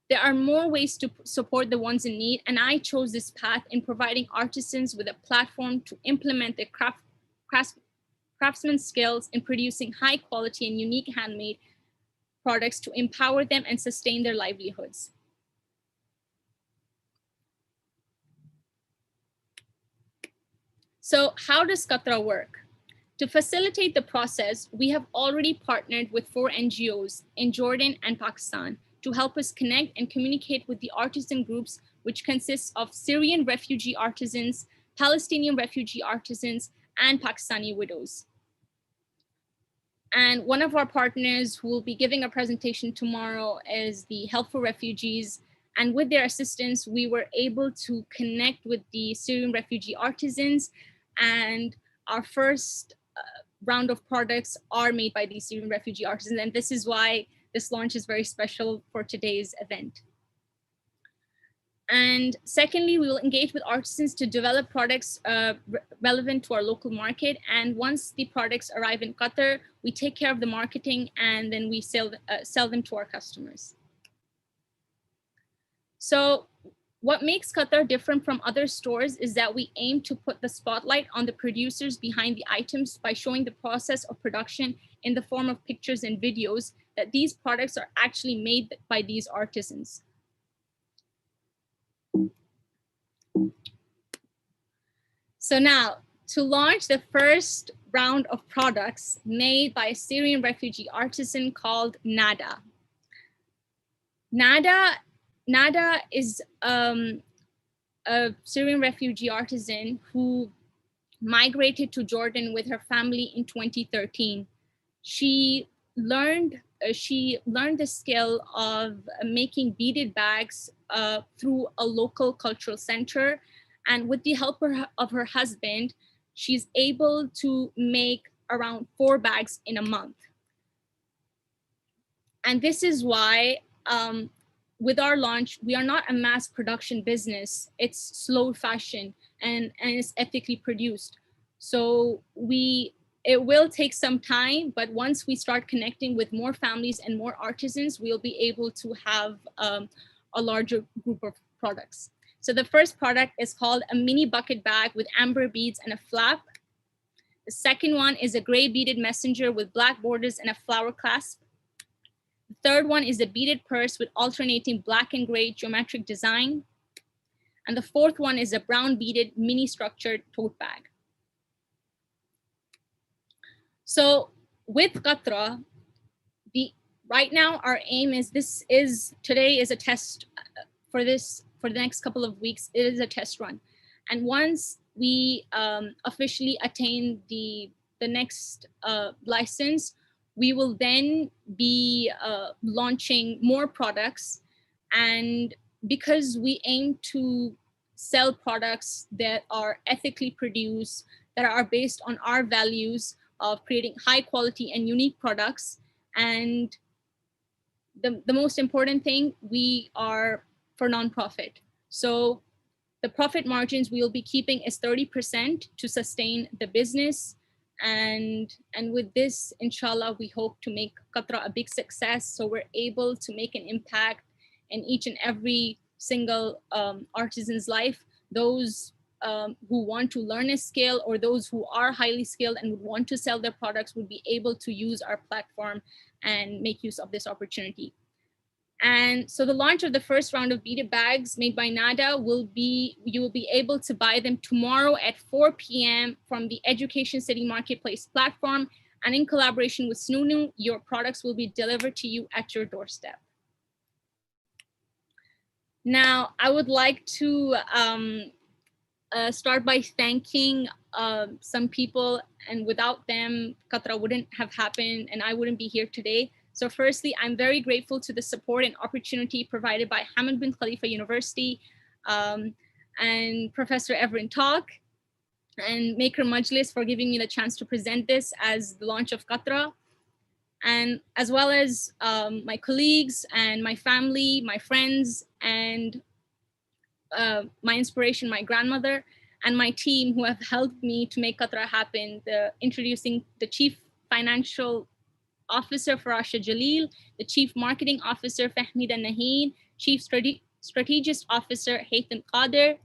There are more ways to support the ones in need, and I chose this path in providing artisans with a platform to implement their craftsman skills in producing high quality and unique handmade products to empower them and sustain their livelihoods. So how does Qatra work? To facilitate the process, we have already partnered with 4 NGOs in Jordan and Pakistan to help us connect and communicate with the artisan groups, which consists of Syrian refugee artisans, Palestinian refugee artisans, and Pakistani widows. And one of our partners who will be giving a presentation tomorrow is the Help for Refugees. And with their assistance, we were able to connect with the Syrian refugee artisans, and our first round of products are made by these Syrian refugee artisans. And this is why this launch is very special for today's event. And secondly, we will engage with artisans to develop products relevant to our local market. And once the products arrive in Qatar, we take care of the marketing and then we sell them to our customers. So what makes Qatar different from other stores is that we aim to put the spotlight on the producers behind the items by showing the process of production in the form of pictures and videos that these products are actually made by these artisans. So now, to launch the first round of products made by a Syrian refugee artisan called Nada. Nada is a Syrian refugee artisan who migrated to Jordan with her family in 2013. She learned the skill of making beaded bags through a local cultural center. And with the help of her husband, she's able to make around 4 bags in a month. And this is why with our launch, we are not a mass production business. It's slow fashion and it's ethically produced. So it will take some time, but once we start connecting with more families and more artisans, we'll be able to have a larger group of products. So the first product is called a mini bucket bag with amber beads and a flap. The second one is a gray beaded messenger with black borders and a flower clasp. The third one is a beaded purse with alternating black and gray geometric design. And the fourth one is a brown beaded mini structured tote bag. So with Qatra, right now our aim is today is a test for the next couple of weeks. It is a test run. And once we officially attain the next license, we will then be launching more products. And because we aim to sell products that are ethically produced, that are based on our values of creating high quality and unique products. And the most important thing, we are for nonprofit. So the profit margins we will be keeping is 30% to sustain the business. And with this, inshallah, we hope to make Qatra a big success. So we're able to make an impact in each and every single artisan's life. Those who want to learn a skill or those who are highly skilled and would want to sell their products would be able to use our platform and make use of this opportunity. And so the launch of the first round of beaded bags made by Nada you will be able to buy them tomorrow at 4 p.m. from the Education City Marketplace platform. And in collaboration with Snunu, your products will be delivered to you at your doorstep. Now, I would like to start by thanking some people, and without them, Qatra wouldn't have happened and I wouldn't be here today. So firstly, I'm very grateful to the support and opportunity provided by Hamad bin Khalifa University and Professor Everin Talk. and Maker Majlis for giving me the chance to present this as the launch of Qatra, and as well as my colleagues and my family, my friends, and my inspiration, my grandmother, and my team who have helped me to make Qatra happen. Introducing the Chief Financial Officer Farasha Jalil, the Chief Marketing Officer Fahmida Naheen, Chief Strategist Officer Haytham Qadir,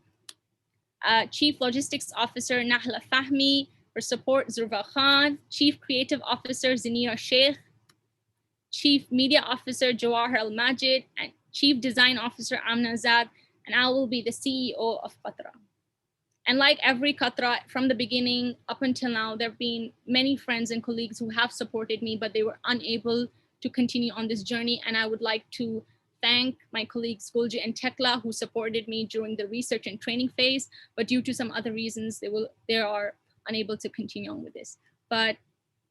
Chief Logistics Officer Nahla Fahmi, for support Zurva Khan, Chief Creative Officer Zinira Sheikh, Chief Media Officer Jawahar Al Majid, and Chief Design Officer Amna Zad, and I will be the CEO of Qatra. And like every Qatra, from the beginning up until now, there have been many friends and colleagues who have supported me, but they were unable to continue on this journey. And I would like to thank my colleagues Gulji and Tekla, who supported me during the research and training phase, but due to some other reasons, they are unable to continue on with this. But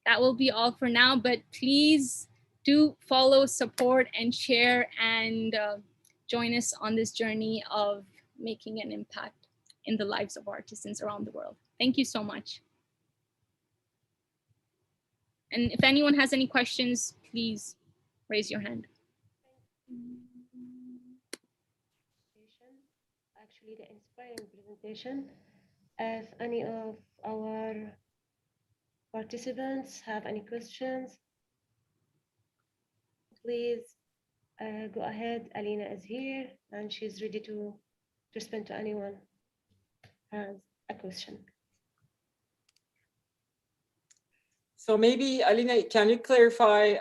that will be all for now, but please do follow, support, and share, and join us on this journey of making an impact in the lives of artisans around the world. Thank you so much. And if anyone has any questions, please raise your hand. Actually, the inspiring presentation. If any of our participants have any questions, please go ahead. Alina is here and she's ready to respond to anyone who has a question. So maybe, Alina, can you clarify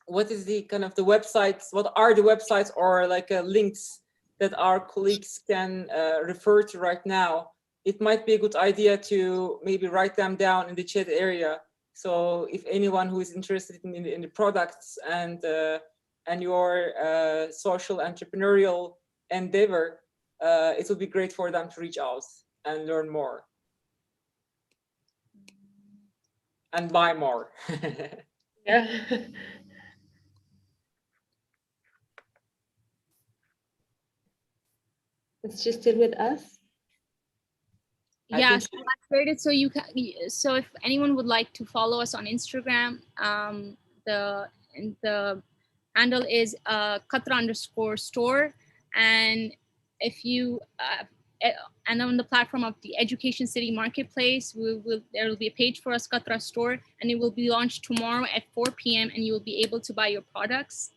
what is the kind of the websites, what are the websites or like links that our colleagues can refer to right now? It might be a good idea to maybe write them down in the chat area. So if anyone who is interested in the products and your social entrepreneurial endeavor, it would be great for them to reach out and learn more and buy more. Yeah. It's just still with us. Yeah, so I created so you can. So if anyone would like to follow us on Instagram, the handle is Qatra_store, and if you and on the platform of the Education City Marketplace, there will be a page for us, Qatra Store, and it will be launched tomorrow at 4 p.m. and you will be able to buy your products.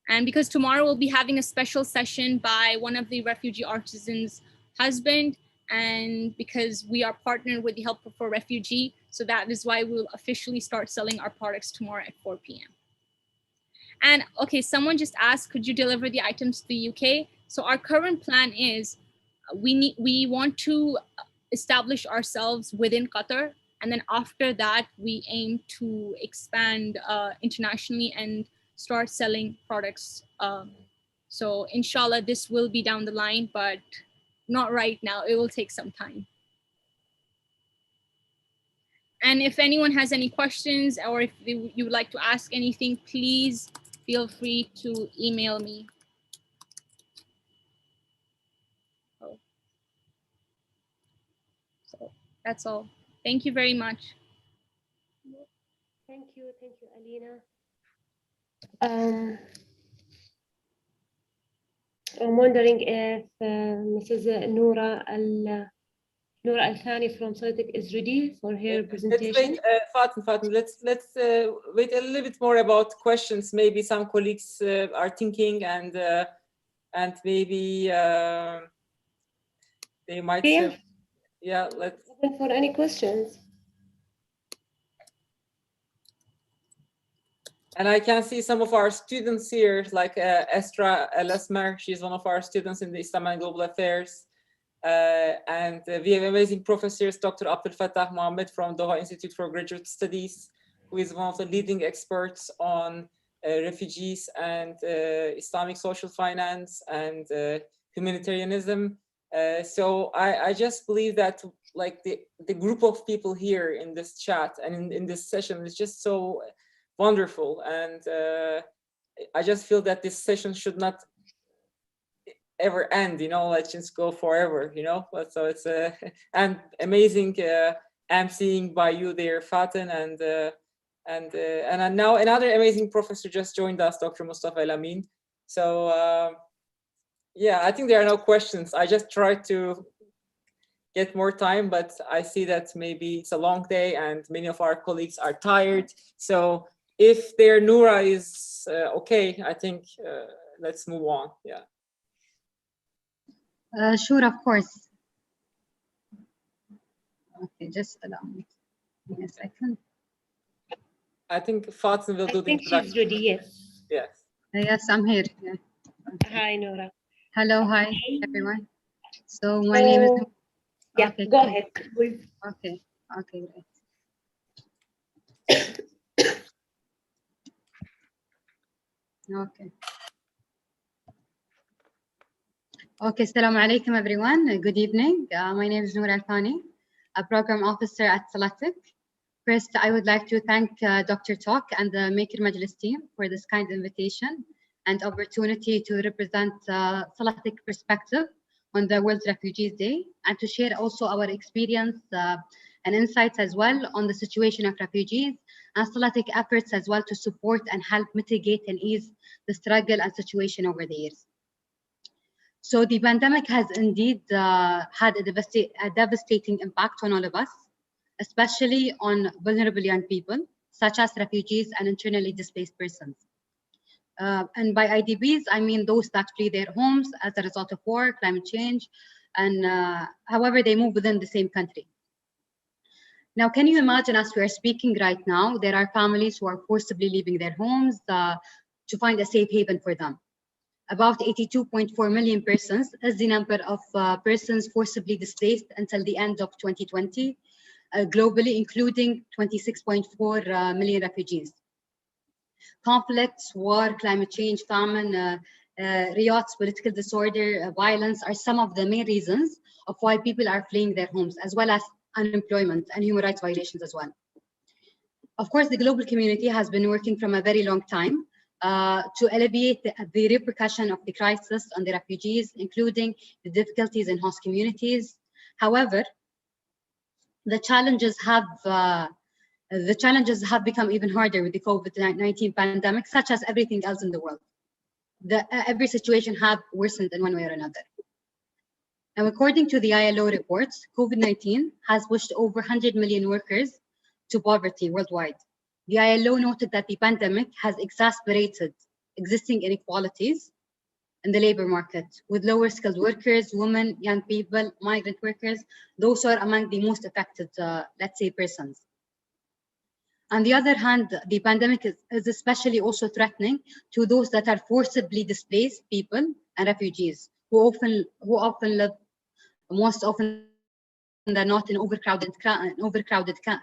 And because tomorrow we'll be having a special session by one of the refugee artisans' husband, and because we are partnered with the Help for Refugee, so that is why we'll officially start selling our products tomorrow at 4 p.m. And okay, someone just asked, could you deliver the items to the UK? So our current plan is we want to establish ourselves within Qatar, and then after that we aim to expand internationally and start selling products. So inshallah, this will be down the line, but not right now. It will take some time. And if anyone has any questions or if you would like to ask anything, please feel free to email me. So that's all. Thank you very much. Thank you, Alina. I'm wondering if Mrs. Noura Al-Thani from Solitic is ready for her presentation. Let's wait, Fatima, let's wait a little bit more about questions. Maybe some colleagues are thinking and maybe they might. Yeah, let's. Open for any questions. And I can see some of our students here, like Estra El-Asmer. She's one of our students in the Islam and Global Affairs. And we have amazing professors, Dr. Abdel Fattah Mohammed from Doha Institute for Graduate Studies, who is one of the leading experts on refugees and Islamic social finance and humanitarianism. So I just believe that like the group of people here in this chat and in this session is just so wonderful. And I just feel that this session should not ever end, you know, let's just go forever, you know. But so it's and amazing emceeing by you there, Fatin, and now another amazing professor just joined us, Dr. Mustafa El-Amin. So yeah, I think there are no questions. I just tried to get more time, but I see that maybe it's a long day and many of our colleagues are tired. So if their Noura is okay, I think let's move on. Yeah. Sure, of course. Okay, just allow me a second. I think Fatin will do the introduction. She's ready, yes. Yes. Yes, I'm here. Yeah. Okay. Hi, Noura. Hello, hi, everyone. So my name is... Yeah, okay, go cool. ahead. Okay, okay, great. Okay. Okay, Assalamu alaikum, everyone. Good evening. My name is Noor Al-Thani, a program officer at Salatic. First, I would like to thank Dr. Talk and the Maker Majlis team for this kind invitation and opportunity to represent Salatic perspective on the World Refugees Day, and to share also our experience and insights as well on the situation of refugees and Salatic efforts as well to support and help mitigate and ease the struggle and situation over the years. So the pandemic has indeed had a devastating impact on all of us, especially on vulnerable young people, such as refugees and internally displaced persons. And by IDPs, I mean those that flee their homes as a result of war, climate change, and however they move within the same country. Now, can you imagine, as we are speaking right now, there are families who are forcibly leaving their homes to find a safe haven for them. About 82.4 million persons is the number of persons forcibly displaced until the end of 2020, globally, including 26.4 million refugees. Conflicts, war, climate change, famine, riots, political disorder, violence are some of the main reasons of why people are fleeing their homes, as well as unemployment and human rights violations as well. Of course, the global community has been working from a very long time to alleviate the repercussion of the crisis on the refugees, including the difficulties in host communities. However, the challenges have become even harder with the COVID-19 pandemic, such as everything else in the world. Every situation have worsened in one way or another. Now, according to the ILO reports, COVID-19 has pushed over 100 million workers to poverty worldwide. The ILO noted that the pandemic has exacerbated existing inequalities in the labor market, with lower skilled workers, women, young people, migrant workers. Those are among the most affected, let's say, persons. On the other hand, the pandemic is especially also threatening to those that are forcibly displaced people and refugees, who often live, most often than not, in overcrowded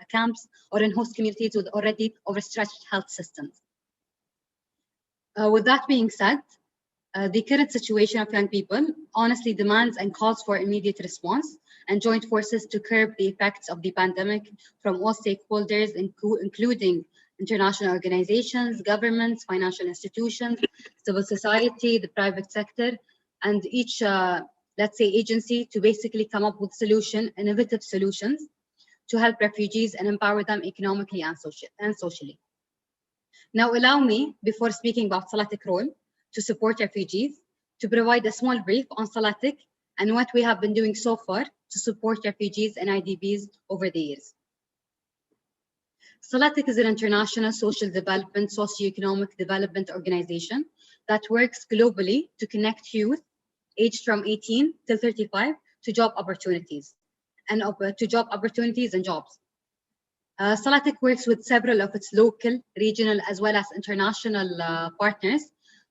camps or in host communities with already overstretched health systems. With that being said, the current situation of young people honestly demands and calls for immediate response and joint forces to curb the effects of the pandemic from all stakeholders, including international organizations, governments, financial institutions, civil society, the private sector, and each, let's say, agency to basically come up with innovative solutions to help refugees and empower them economically and socially. Now, allow me, before speaking about Salatic role to support refugees, to provide a small brief on Salatic and what we have been doing so far to support refugees and IDPs over the years. Salatic is an international social development, socio-economic development organization that works globally to connect youth aged from 18 till 35 to job opportunities and jobs. Salatic works with several of its local, regional, as well as international partners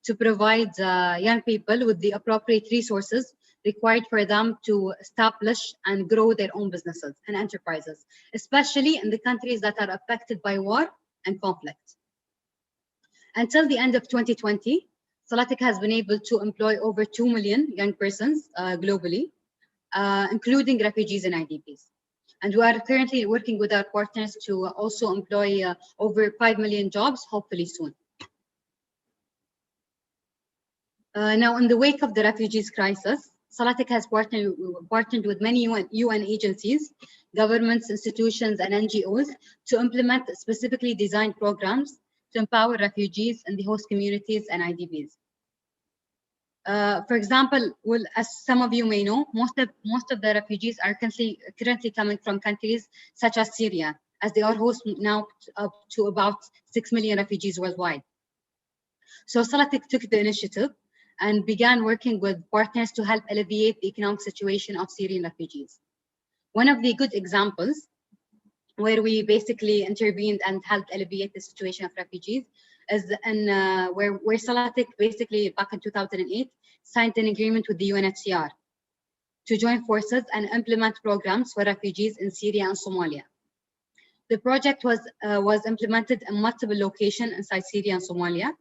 to provide young people with the appropriate resources required for them to establish and grow their own businesses and enterprises, especially in the countries that are affected by war and conflict. Until the end of 2020, Salatic has been able to employ over 2 million young persons globally, including refugees and IDPs. And we are currently working with our partners to also employ over 5 million jobs, hopefully soon. Now, in the wake of the refugees crisis, Salatic has partnered with many UN agencies, governments, institutions, and NGOs to implement specifically designed programs to empower refugees in the host communities and IDPs. For example, well, as some of you may know, most of the refugees are currently coming from countries such as Syria, as they are host now up to about 6 million refugees worldwide. So Salatic took the initiative and began working with partners to help alleviate the economic situation of Syrian refugees. One of the good examples where we basically intervened and helped alleviate the situation of refugees is where Salatic basically back in 2008 signed an agreement with the UNHCR to join forces and implement programs for refugees in Syria and Somalia. The project was implemented in multiple locations inside Syria and Somalia.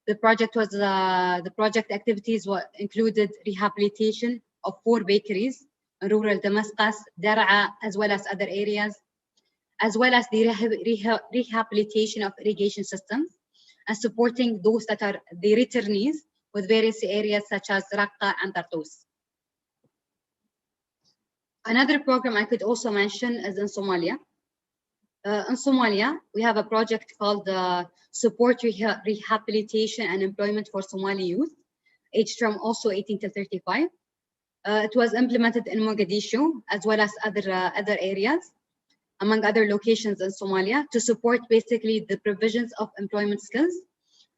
The project activities included rehabilitation of 4 bakeries in rural Damascus, Dar'a, as well as other areas, as well as the rehabilitation of irrigation systems and supporting those that are the returnees with various areas such as Raqqa and Tartus. Another program I could also mention is in Somalia. In Somalia, we have a project called Support Rehabilitation and Employment for Somali Youth, aged from also 18 to 35. It was implemented in Mogadishu, as well as other areas, among other locations in Somalia, to support basically the provisions of employment skills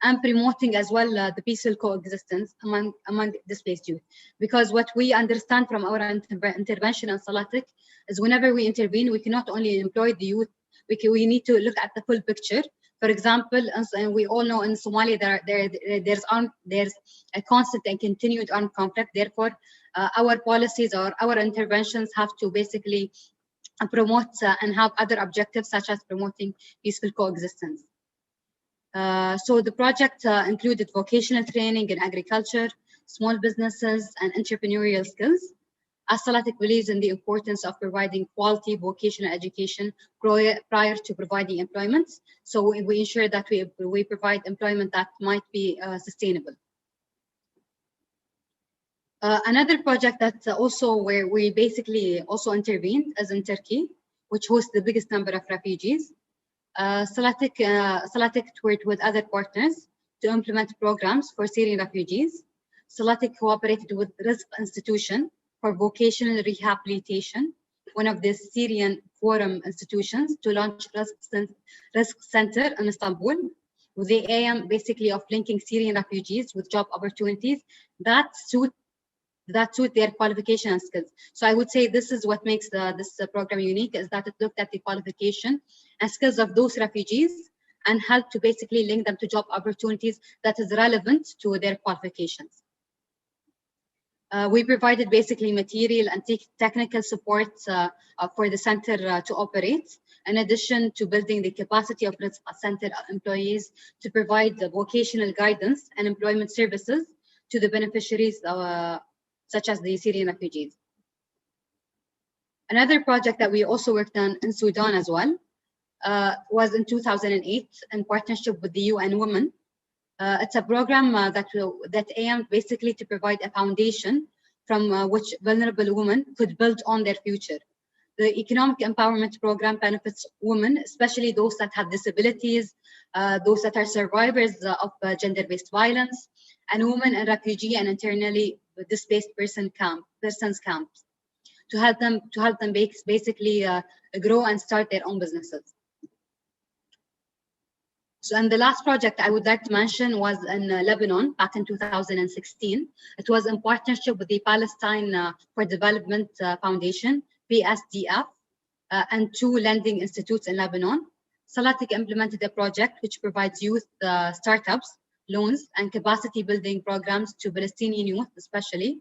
and promoting as well the peaceful coexistence among displaced youth. Because what we understand from our intervention in Salatic is whenever we intervene, we cannot only employ the youth, we need to look at the full picture. For example, and we all know in Somalia there's a constant and continued armed conflict. Therefore, our policies or our interventions have to basically promote and have other objectives such as promoting peaceful coexistence. So the project included vocational training in agriculture, small businesses, and entrepreneurial skills. As Salatic believes in the importance of providing quality vocational education prior to providing employment, so we ensure that we provide employment that might be sustainable. Another project that also where we basically also intervened is in Turkey, which hosts the biggest number of refugees. Salatic worked with other partners to implement programs for Syrian refugees. Salatic cooperated with Rizq Institution for vocational rehabilitation, one of the Syrian forum institutions, to launch Rizq Center in Istanbul, with the aim basically of linking Syrian refugees with job opportunities that suit their qualification and skills. So I would say this is what makes this program unique, is that it looked at the qualification and skills of those refugees and helped to basically link them to job opportunities that is relevant to their qualifications. We provided basically material and technical support for the center to operate, in addition to building the capacity of Rizq Center employees to provide the vocational guidance and employment services to the beneficiaries such as the Syrian refugees. Another project that we also worked on in Sudan as well was in 2008 in partnership with the UN Women. It's a program that aimed basically to provide a foundation from which vulnerable women could build on their future. The economic empowerment program benefits women, especially those that have disabilities, those that are survivors of gender-based violence, and women in refugee and internally displaced persons camps, to help them basically grow and start their own businesses. So, and the last project I would like to mention was in Lebanon back in 2016. It was in partnership with the Palestine for Development Foundation, PSDF, and 2 lending institutes in Lebanon. Salatic implemented a project which provides youth startups, loans, and capacity building programs to Palestinian youth, especially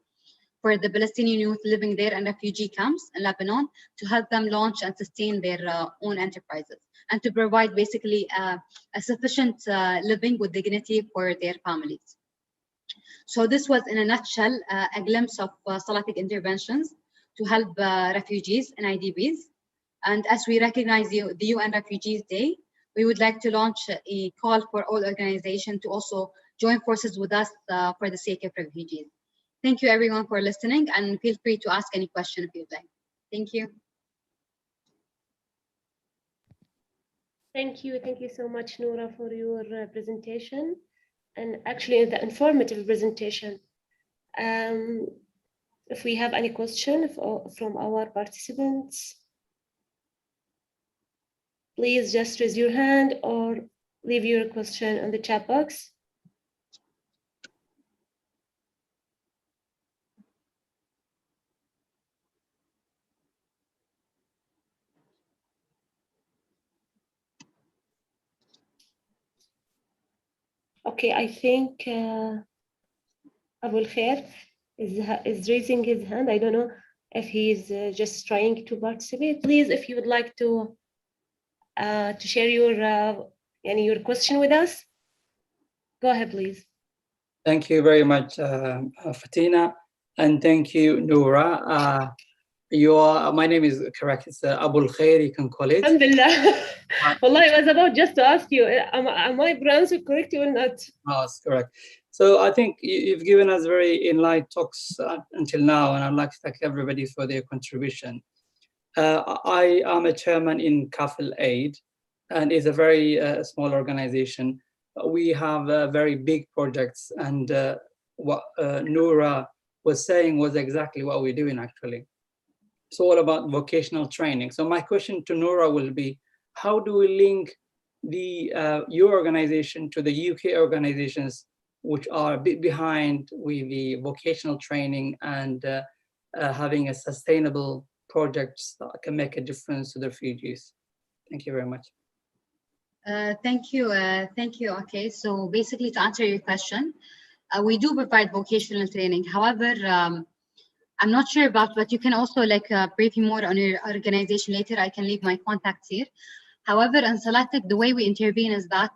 for the Palestinian youth living there in refugee camps in Lebanon, to help them launch and sustain their own enterprises, and to provide basically a sufficient living with dignity for their families. So this was in a nutshell a glimpse of Salatic interventions to help refugees and IDPs. And as we recognize the UN Refugees Day, we would like to launch a call for all organizations to also join forces with us for the sake of refugees. Thank you everyone for listening, and feel free to ask any question if you'd like. Thank you. Thank you so much, Noura, for your presentation, and actually the informative presentation. If we have any question from our participants, please just raise your hand or leave your question in the chat box. Okay, I think Abu Khair is raising his hand. I don't know if he's just trying to participate. Please, if you would like to share your question with us, go ahead, please. Thank you very much, Fatina, and thank you, Noura. My name is correct. It's Abu Khair. You can call it. Alhamdulillah. Wallah, I was about just to ask you, am I pronouncing correctly or not? Oh, that's correct. So I think you've given us very enlightening talks until now, and I'd like to thank everybody for their contribution. I am a chairman in Kafil Aid, and it's a very small organization. We have very big projects, and what Noura was saying was exactly what we're doing actually. It's all about vocational training. So my question to Noura will be, how do we link your organization to the UK organizations which are a bit behind with the vocational training and having a sustainable projects that can make a difference to the refugees? Thank you very much. Thank you. Okay, so basically to answer your question, we do provide vocational training. However, I'm not sure about, but you can also brief me more on your organization later. I can leave my contacts here. However, in Salatic, the way we intervene is that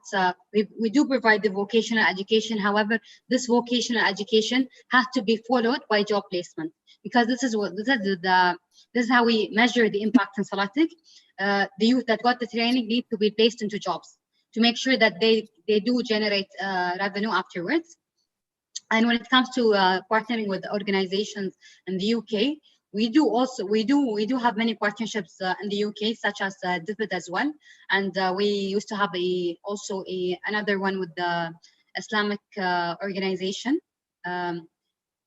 we do provide the vocational education. However, this vocational education has to be followed by job placement, because this is how we measure the impact in Salatic. The youth that got the training need to be placed into jobs to make sure that they do generate revenue afterwards. And when it comes to partnering with organizations in the UK, we do have many partnerships in the UK, such as DFID as well, and we used to have another one with the Islamic organization.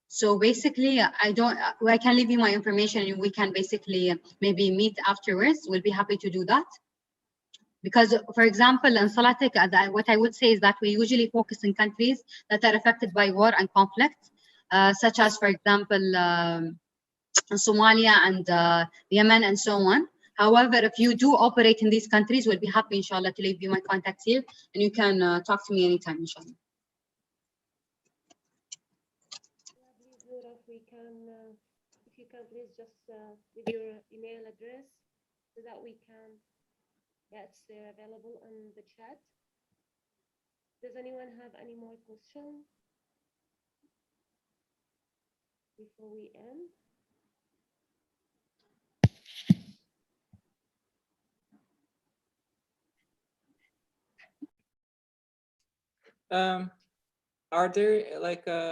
So basically, I can leave you my information, and we can basically maybe meet afterwards. We'll be happy to do that. Because, for example, in Salatic, what I would say is that we usually focus in countries that are affected by war and conflict, such as, for example, Somalia and Yemen and so on. However, if you do operate in these countries, we'll be happy, inshallah, to leave you my contacts here, and you can talk to me anytime, inshallah. Please, Noura, if you can please just give your email address so that we can get available on the chat. Does anyone have any more questions before we end? Are there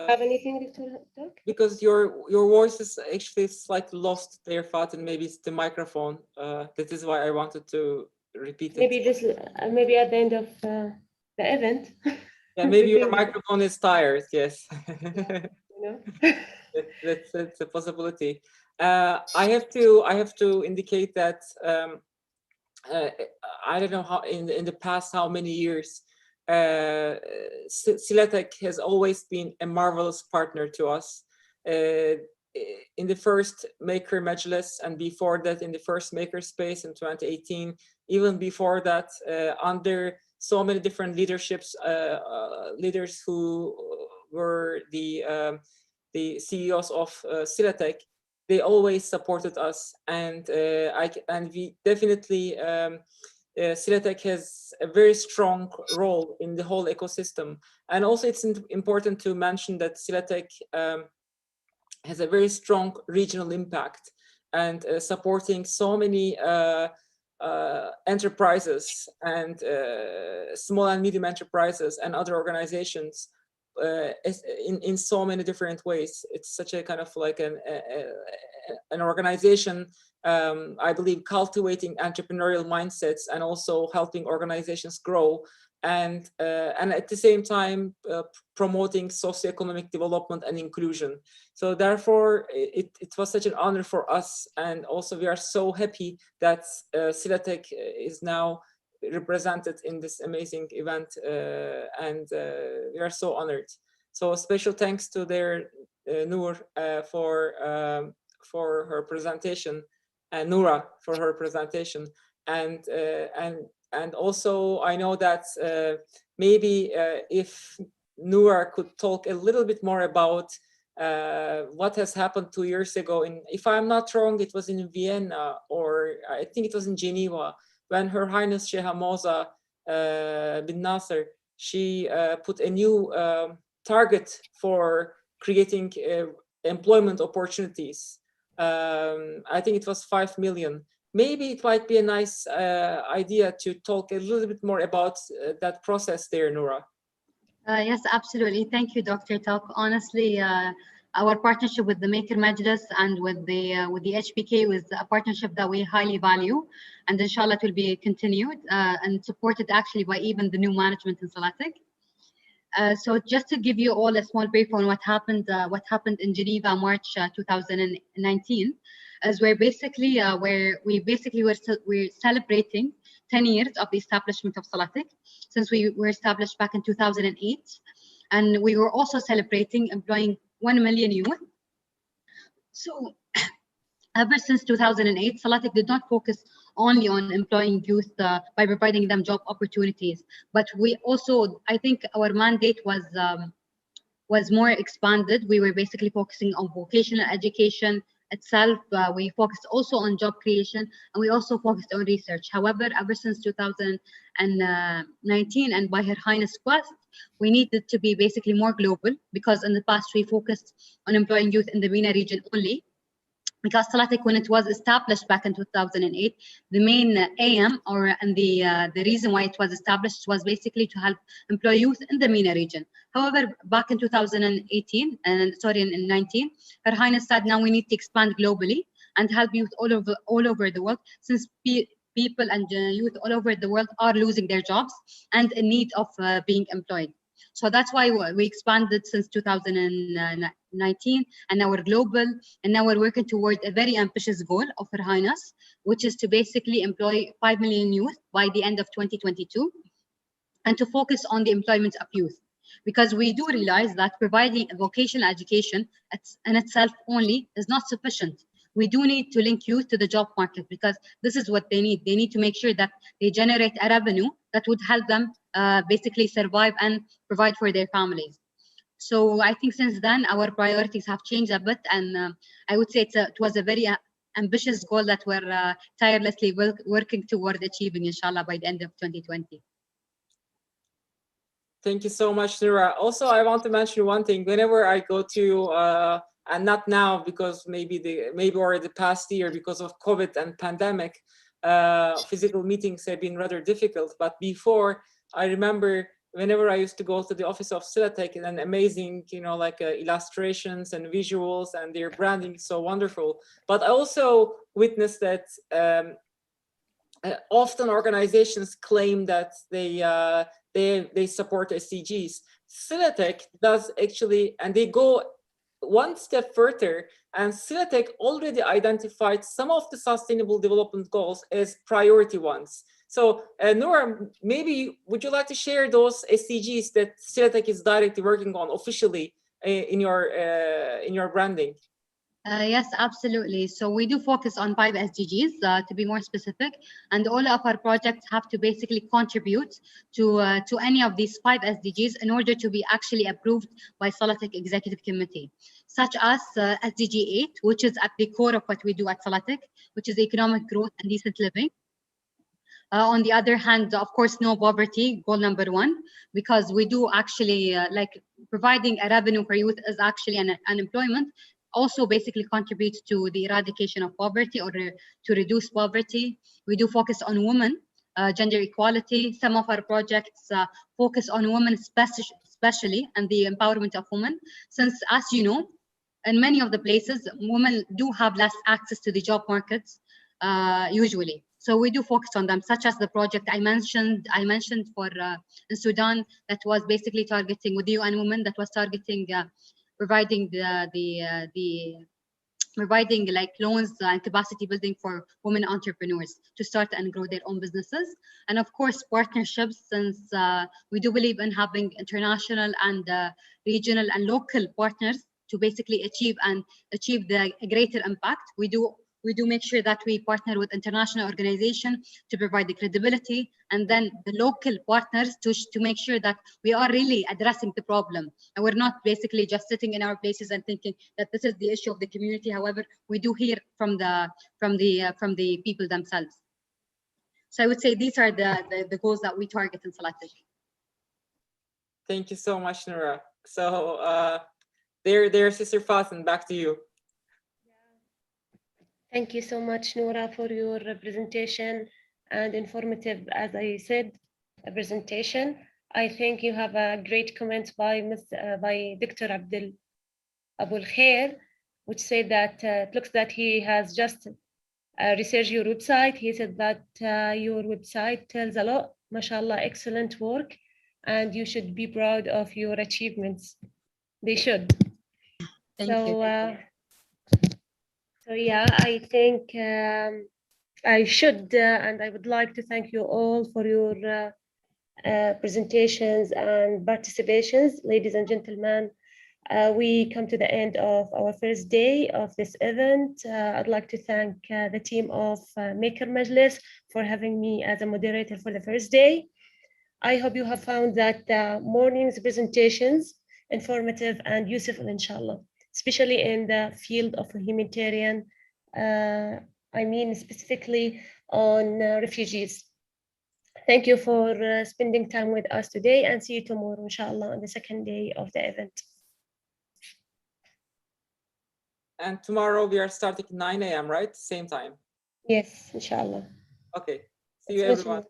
Have anything to talk? because your voice is actually slightly lost there, Fatin. Maybe it's the microphone. That is why I wanted to repeat it. Maybe at the end of the event. Yeah, maybe your microphone is tired. Yes. You know? That's a possibility. I have to indicate that I don't know how in the past how many years Silatek has always been a marvelous partner to us. In the first Maker Majlis, and before that in the first Maker Space in 2018, even before that, under so many different leaderships, leaders who were the CEOs of Silatek, they always supported us, and we definitely Silatek has a very strong role in the whole ecosystem. And also it's important to mention that Silatek has a very strong regional impact, and supporting so many enterprises and small and medium enterprises and other organizations in so many different ways. It's such a kind of like an organization, I believe, cultivating entrepreneurial mindsets and also helping organizations grow, and at the same time promoting socioeconomic development and inclusion. So therefore, it was such an honor for us, and also we are so happy that Silatech is now represented in this amazing event, and we are so honored. So special thanks to their Noor for her presentation, and Noura for her presentation, and also I know that maybe if Noura could talk a little bit more about what has happened 2 years ago in, if I'm not wrong, it was in Vienna, or I think it was in Geneva, when Her Highness Sheikha Moza bin Nasser, she put a new target for creating employment opportunities. I think it was 5 million. Maybe it might be a nice idea to talk a little bit more about that process there, Noura. Yes, absolutely. Thank you, Dr. Talk. Honestly, our partnership with the Maker Majlis and with the HPK was a partnership that we highly value, and inshallah it will be continued and supported actually by even the new management in Silatech. So just to give you all a small brief on what happened in Geneva, March 2019, as we're celebrating 10 years of the establishment of Silatech, since we were established back in 2008, and we were also celebrating employing 1 million youth. So ever since 2008, Silatech did not focus only on employing youth by providing them job opportunities, but we also, I think our mandate was more expanded. We were basically focusing on vocational education itself. We focused also on job creation, and we also focused on research. However, ever since 2019, and by Her Highness' quest, we needed to be basically more global, because in the past we focused on employing youth in the MENA region only. Because Silatech, when it was established back in 2008, the main aim and the reason why it was established was basically to help employ youth in the MENA region. However, back in 2018 and in 19, Her Highness said now we need to expand globally and help youth all over the world, since people and youth all over the world are losing their jobs and in need of being employed. So that's why we expanded since 2019, and now we're global, and now we're working toward a very ambitious goal of Her Highness, which is to basically employ 5 million youth by the end of 2022, and to focus on the employment of youth. Because we do realize that providing vocational education in itself only is not sufficient. We do need to link youth to the job market, because this is what they need. They need to make sure that they generate a revenue that would help them basically survive and provide for their families. So I think since then, our priorities have changed a bit, and I would say it was a very ambitious goal that we're tirelessly working toward achieving, inshallah, by the end of 2020. Thank you so much, Noura. Also, I want to mention one thing. Whenever I go to and not now, because maybe already the past year because of COVID and pandemic, physical meetings have been rather difficult. But before, I remember whenever I used to go to the office of Silatech, and amazing, illustrations and visuals, and their branding is so wonderful. But I also witnessed that often organizations claim that they support SDGs. Silatech does actually, and they go one step further, and Silatech already identified some of the sustainable development goals as priority ones. So Noura, maybe would you like to share those SDGs that Silatech is directly working on officially in your branding? Yes, absolutely. So we do focus on 5 SDGs to be more specific, and all of our projects have to basically contribute to any of these 5 SDGs in order to be actually approved by Silatech Executive Committee, such as SDG 8, which is at the core of what we do at Silatech, which is economic growth and decent living. On the other hand, of course, no poverty, goal number 1, because we do actually like providing a revenue for youth is actually an unemployment, also basically contributes to the eradication of poverty or to reduce poverty. We do focus on women, gender equality. Some of our projects focus on women especially, and the empowerment of women, since, as you know, in many of the places, women do have less access to the job markets usually. So we do focus on them, such as the project I mentioned for in Sudan, that was basically targeting with UN Women, that was targeting providing providing like loans and capacity building for women entrepreneurs to start and grow their own businesses. And of course, partnerships, since we do believe in having international and regional and local partners to basically achieve the greater impact. We do make sure that we partner with international organizations to provide the credibility, and then the local partners to make sure that we are really addressing the problem. And we're not basically just sitting in our places and thinking that this is the issue of the community. However, we do hear from the people themselves. So I would say these are the goals that we target in Salatic. Thank you so much, Noura. So there, Sister Fatin, back to you. Thank you so much, Noura, for your presentation and informative, as I said, presentation. I think you have a great comment by Dr. Abdul Abul Khair, which said that it looks that he has just researched your website. He said that your website tells a lot, mashallah, excellent work, and you should be proud of your achievements. They should. Thank you. So yeah, I think I should and I would like to thank you all for your presentations and participations. Ladies and gentlemen, we come to the end of our first day of this event. I'd like to thank the team of Maker Majlis for having me as a moderator for the first day. I hope you have found that the morning's presentations informative and useful, inshallah, especially in the field of humanitarian, I mean specifically on refugees. Thank you for spending time with us today, and see you tomorrow, inshallah, on the second day of the event. And tomorrow we are starting 9 a.m., right? Same time. Yes, inshallah. Okay. See you, everyone.